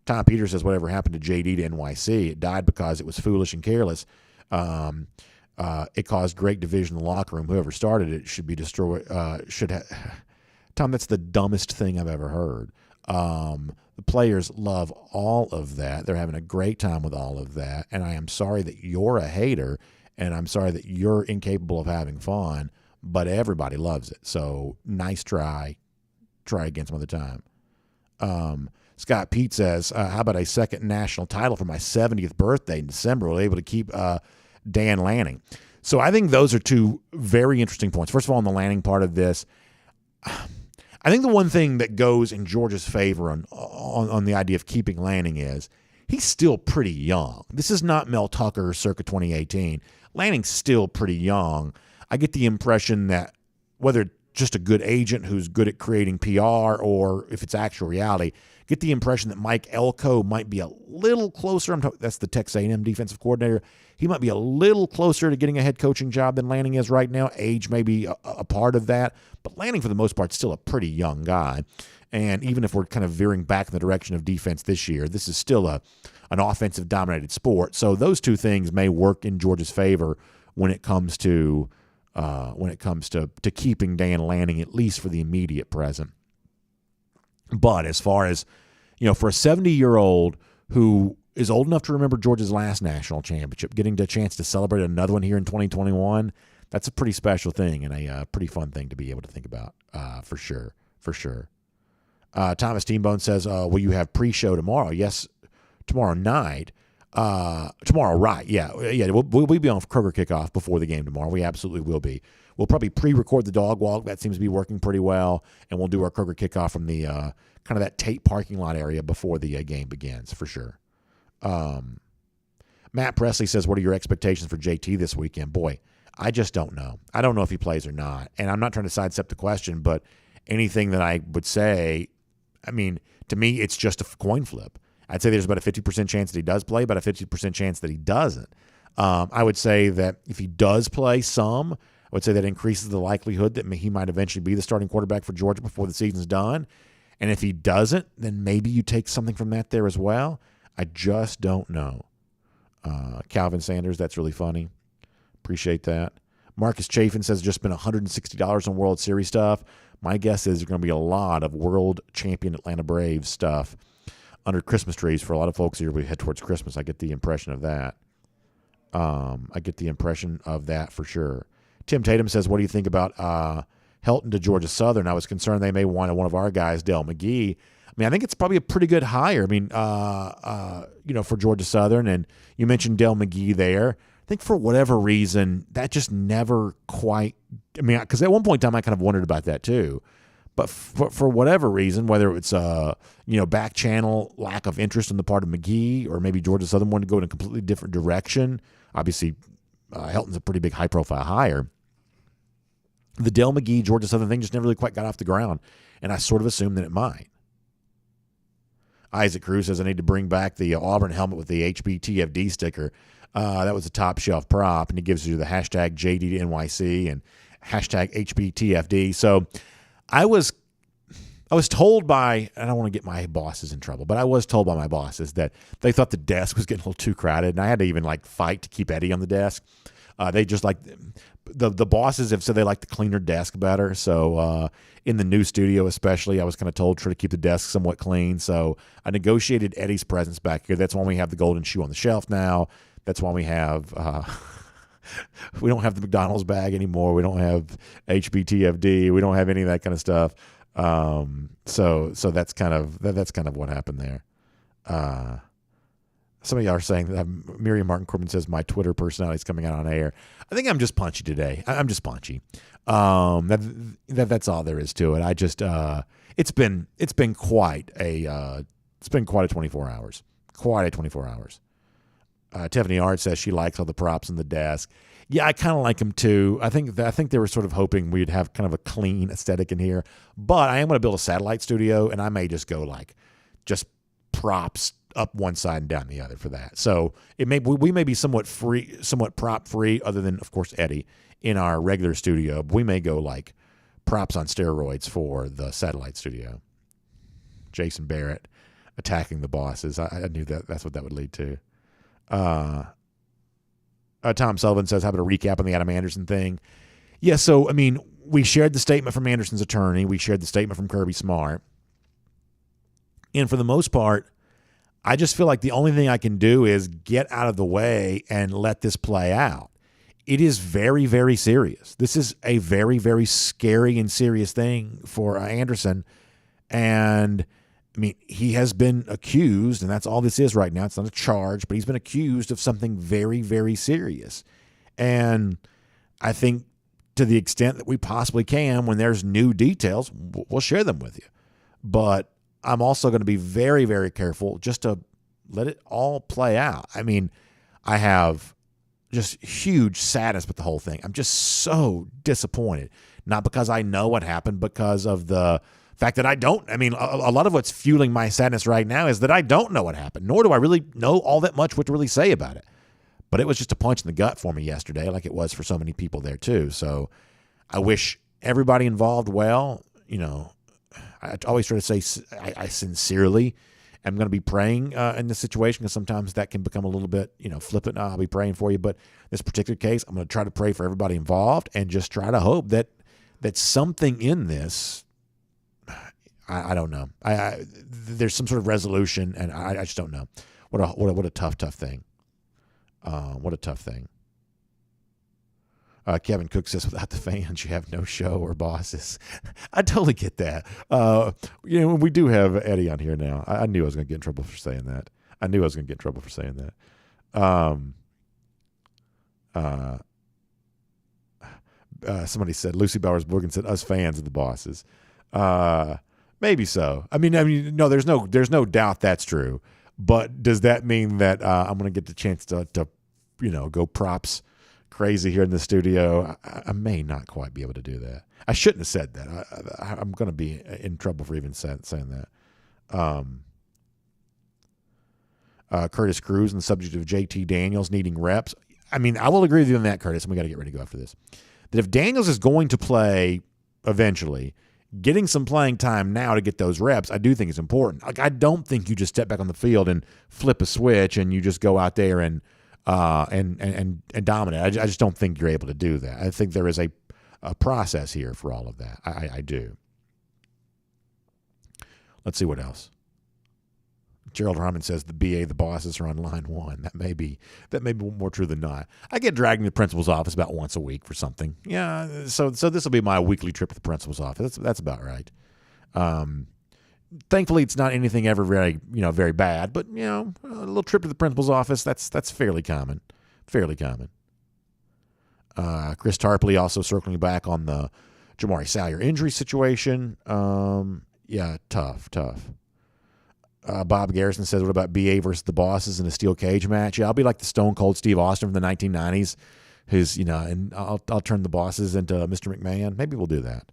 [SPEAKER 1] Tom Peters says, whatever happened to JD to NYC? It died because it was foolish and careless. It caused great division in the locker room. Whoever started it should be destroyed. Tom, that's the dumbest thing I've ever heard. The players love all of that. They're having a great time with all of that. And I am sorry that you're a hater, and I'm sorry that you're incapable of having fun, but everybody loves it. So nice try. Try again some other time. Scott Pete says, how about a second national title for my 70th birthday in December? We'll be able to keep Dan Lanning. So I think those are 2 very interesting points. First of all, on the Lanning part of this, I think the one thing that goes in Georgia's favor on the idea of keeping Lanning is he's still pretty young. This is not Mel Tucker circa 2018. Lanning's still pretty young. I get the impression that whether just a good agent who's good at creating PR or if it's actual reality, get the impression that Mike Elko might be a little closer. That's the Texas A&M defensive coordinator. He might be a little closer to getting a head coaching job than Lanning is right now. Age may be a part of that, but Lanning, for the most part, is still a pretty young guy. And even if we're kind of veering back in the direction of defense this year, this is still an offensive dominated sport. So those two things may work in Georgia's favor when it comes to keeping Dan Lanning, at least for the immediate present. But as far as, for a 70-year-old who is old enough to remember Georgia's last national championship, getting the chance to celebrate another one here in 2021, that's a pretty special thing and a pretty fun thing to be able to think about, for sure. Thomas Teambone says, will you have pre-show tomorrow? Yes, tomorrow night. Tomorrow, right? Yeah. We'll be on Kroger kickoff before the game tomorrow. We absolutely will be. We'll probably pre-record the dog walk. That seems to be working pretty well, and we'll do our Kroger kickoff from the kind of that Tate parking lot area before the game begins, for sure. Matt Presley says, what are your expectations for JT this weekend? Boy, I just don't know. I don't know if he plays or not, and I'm not trying to sidestep the question, but anything that I would say, I mean, to me, it's just a coin flip. I'd say there's about a 50% chance that he does play, about a 50% chance that he doesn't. I would say that if he does play some, I would say that increases the likelihood that he might eventually be the starting quarterback for Georgia before the season's done. And if he doesn't, then maybe you take something from that there as well. I just don't know. Calvin Sanders, that's really funny. Appreciate that. Marcus Chafin says just spent $160 on World Series stuff. My guess is there's going to be a lot of world champion Atlanta Braves stuff under Christmas trees for a lot of folks here. We head towards Christmas. I get the impression of that. For sure. Tim Tatum says, what do you think about Helton to Georgia Southern? I was concerned they may want one of our guys, Dell McGee. I mean, I think it's probably a pretty good hire. I mean, for Georgia Southern, and you mentioned Dell McGee there. I think for whatever reason, that just never quite – I mean, because at one point in time I kind of wondered about that too. But for whatever reason, whether it's back channel lack of interest on the part of McGee, or maybe Georgia Southern wanted to go in a completely different direction. Obviously, Helton's a pretty big high-profile hire. The Dell McGee Georgia Southern thing just never really quite got off the ground, and I sort of assumed that it might. Isaac Cruz says, I need to bring back the Auburn helmet with the HBTFD sticker. That was a top shelf prop, and he gives you the hashtag JDNYC and hashtag HBTFD. So I was told by, I don't want to get my bosses in trouble, but I was told by my bosses that they thought the desk was getting a little too crowded, and I had to even fight to keep Eddie on the desk. They just the bosses have said they like the cleaner desk better. So in the new studio especially, I was kind of told to try to keep the desk somewhat clean. So I negotiated Eddie's presence back here. That's why we have the golden shoe on the shelf now. That's why we have we don't have the McDonald's bag anymore. We don't have HBTFD. We don't have any of that kind of stuff. So that's kind of what happened there. Some of y'all are saying that Miriam Martin Corbin says my Twitter personality is coming out on air. I think I'm just punchy today. I'm just punchy. That's all there is to it. I just it's been quite a 24 hours. Quite a 24 hours. Tiffany Art says she likes all the props in the desk. Yeah, I kind of like them too. I think they were sort of hoping we'd have kind of a clean aesthetic in here. But I am going to build a satellite studio, and I may just go just props up one side and down the other for that. So we may be somewhat prop free, other than of course Eddie in our regular studio. But we may go props on steroids for the satellite studio. Jason Barrett attacking the bosses. I knew that's what that would lead to. Tom Sullivan says, how about a recap on the Adam Anderson thing? Yeah, so, I mean, we shared the statement from Anderson's attorney. We shared the statement from Kirby Smart. And for the most part, I just feel like the only thing I can do is get out of the way and let this play out. It is very, very serious. This is a very, very scary and serious thing for Anderson. And I mean, he has been accused, and that's all this is right now. It's not a charge, but he's been accused of something very, very serious. And I think to the extent that we possibly can, when there's new details, we'll share them with you. But I'm also going to be very, very careful just to let it all play out. I mean, I have just huge sadness with the whole thing. I'm just so disappointed, not because I know what happened, because of the fact that I don't. I mean, a lot of what's fueling my sadness right now is that I don't know what happened, nor do I really know all that much what to really say about it. But it was just a punch in the gut for me yesterday, like it was for so many people there too. So I wish everybody involved well. I always try to say I sincerely am going to be praying in this situation, because sometimes that can become a little bit, flippant. I'll be praying for you. But in this particular case, I'm going to try to pray for everybody involved and just try to hope that something in this, I don't know. There's some sort of resolution, and I just don't know. What a tough thing. What a tough thing. Kevin Cook says, without the fans, you have no show or bosses. I totally get that. We do have Eddie on here now. I knew I was going to get in trouble for saying that. Somebody said, Lucy Bowers-Borgen said, us fans are the bosses. Maybe so. I mean, no, there's no doubt that's true. But does that mean that I'm going to get the chance to go props crazy here in the studio? I may not quite be able to do that. I shouldn't have said that. I'm going to be in trouble for even saying that. Curtis Cruz on the subject of JT Daniels needing reps. I mean, I will agree with you on that, Curtis, and we got to get ready to go after this. That if Daniels is going to play eventually, getting some playing time now to get those reps, I do think is important. Like, I don't think you just step back on the field and flip a switch and you just go out there and dominate. I just don't think you're able to do that. I think there is a process here for all of that. I do. Let's see what else. Gerald Harmon says the bosses are on line one. That may be more true than not. I get dragged in the principal's office about once a week for something. Yeah, so this will be my weekly trip to the principal's office. That's about right. Thankfully, it's not anything ever very bad, but a little trip to the principal's office, that's fairly common. Fairly common. Chris Tarpley also circling back on the Jamari Salyer injury situation. Yeah, tough. Bob Garrison says, what about BA versus the bosses in a steel cage match? Yeah, I'll be like the Stone Cold Steve Austin from the 1990s, who's, and I'll turn the bosses into Mr. McMahon. Maybe we'll do that.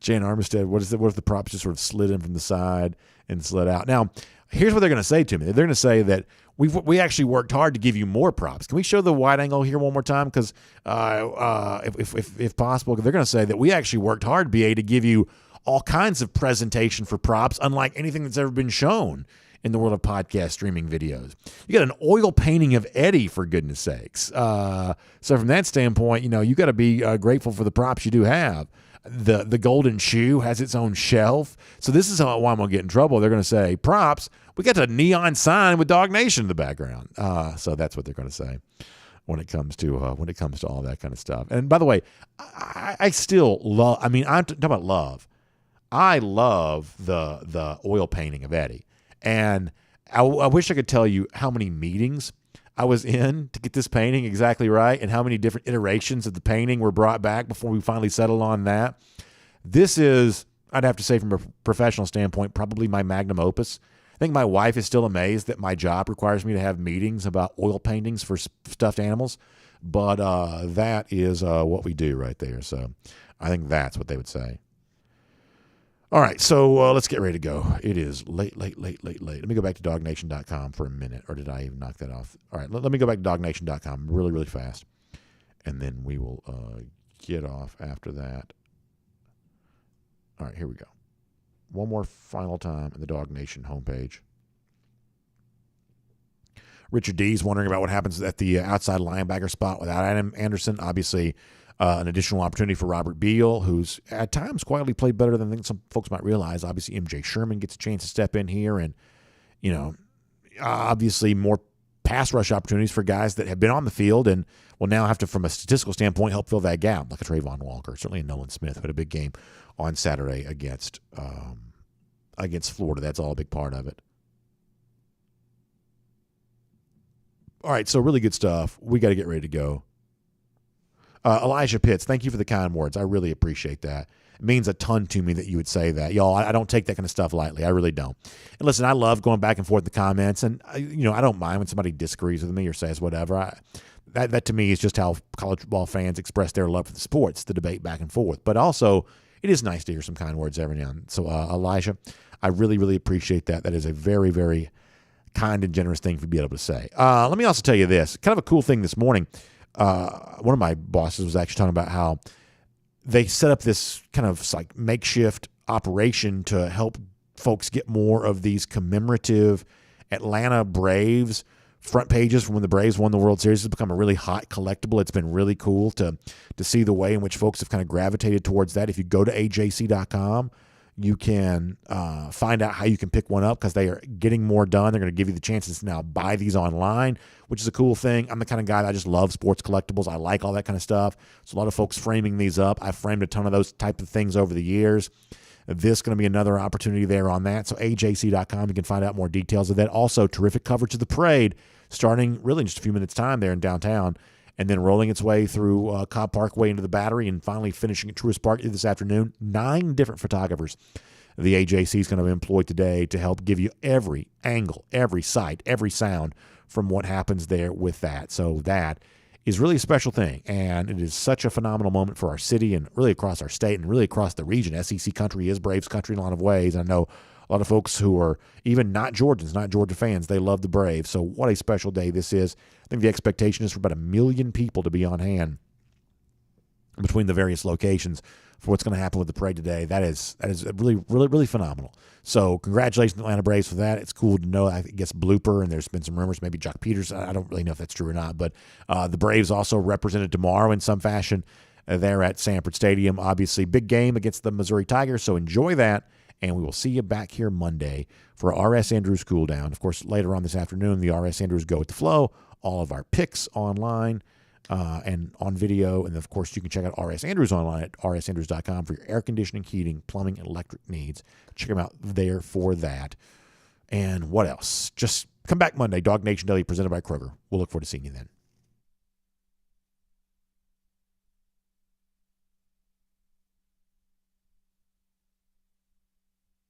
[SPEAKER 1] Jan Armistead, what if the props just sort of slid in from the side and slid out? Now, here's what they're going to say to me. They're going to say that we actually worked hard to give you more props. Can we show the wide angle here one more time? Because if possible, they're going to say that we actually worked hard, BA, to give you all kinds of presentation for props, unlike anything that's ever been shown in the world of podcast streaming videos. You got an oil painting of Eddie, for goodness sakes. So from that standpoint, you got to be grateful for the props you do have. The golden shoe has its own shelf. So this is why I'm going to get in trouble. They're going to say, props, we got a neon sign with DawgNation in the background. So that's what they're going to say when it comes to all that kind of stuff. And by the way, I still love, I'm talking about love. I love the oil painting of Eddie. And I wish I could tell you how many meetings I was in to get this painting exactly right, and how many different iterations of the painting were brought back before we finally settled on that. This is, I'd have to say from a professional standpoint, probably my magnum opus. I think my wife is still amazed that my job requires me to have meetings about oil paintings for stuffed animals, but that is what we do right there. So I think that's what they would say. All right, so let's get ready to go. It is late. Let me go back to DawgNation.com for a minute, or did I even knock that off? All right, let me go back to DawgNation.com really, really fast, and then we will get off after that. All right, here we go. One more final time at the DawgNation homepage. Richard D is wondering about what happens at the outside linebacker spot without Adam Anderson. Obviously, an additional opportunity for Robert Beal, who's at times quietly played better than I think some folks might realize. Obviously, MJ Sherman gets a chance to step in here, and obviously more pass rush opportunities for guys that have been on the field and will now have to, from a statistical standpoint, help fill that gap, like a Trayvon Walker, certainly a Nolan Smith, who had a big game on Saturday against Florida. That's all a big part of it. All right, so really good stuff. We got to get ready to go. Elijah Pitts, thank you for the kind words. I really appreciate that. It means a ton to me that you would say that. Y'all, I don't take that kind of stuff lightly. I really don't. And listen, I love going back and forth in the comments, and I don't mind when somebody disagrees with me or says whatever. That to me is just how college football fans express their love for the sports, the debate back and forth. But also, it is nice to hear some kind words every now and then. So, Elijah, I really, really appreciate that. That is a very, very kind and generous thing for you to be able to say. Let me also tell you this. Kind of a cool thing this morning. one of my bosses was actually talking about how they set up this kind of like makeshift operation to help folks get more of these commemorative Atlanta Braves front pages from when the Braves won the World Series. It's become a really hot collectible. It's been really cool to see the way in which folks have kind of gravitated towards that. If you go to ajc.com, you can find out how you can pick one up because they are getting more done. They're going to give you the chances to now buy these online, which is a cool thing. I'm the kind of guy that I just love sports collectibles. I like all that kind of stuff. So a lot of folks framing these up. I've framed a ton of those type of things over the years. This is going to be another opportunity there on that. So ajc.com, you can find out more details of that. Also, terrific coverage of the parade starting really in just a few minutes' time there in downtown, and then rolling its way through Cobb Parkway into the Battery and finally finishing at Truist Park this afternoon. 9 different photographers the AJC is going to employ today to help give you every angle, every sight, every sound from what happens there with that. So that is really a special thing, and it is such a phenomenal moment for our city and really across our state and really across the region. SEC country is Braves country in a lot of ways. I know a lot of folks who are even not Georgians, not Georgia fans, they love the Braves. So what a special day this is. I think the expectation is for about 1 million people to be on hand between the various locations for what's going to happen with the parade today. That is really, really, really phenomenal. So congratulations, Atlanta Braves, for that. It's cool to know. I guess blooper, and there's been some rumors, maybe Jock Peters. I don't really know if that's true or not. But the Braves also represented tomorrow in some fashion there at Sanford Stadium. Obviously, big game against the Missouri Tigers, so enjoy that. And we will see you back here Monday for R.S. Andrews Cool Down. Of course, later on this afternoon, the R.S. Andrews Go with the Flow. All of our picks online and on video. And, of course, you can check out R.S. Andrews online at rsandrews.com for your air conditioning, heating, plumbing, and electric needs. Check them out there for that. And what else? Just come back Monday. DawgNation Daily presented by Kroger. We'll look forward to seeing you then.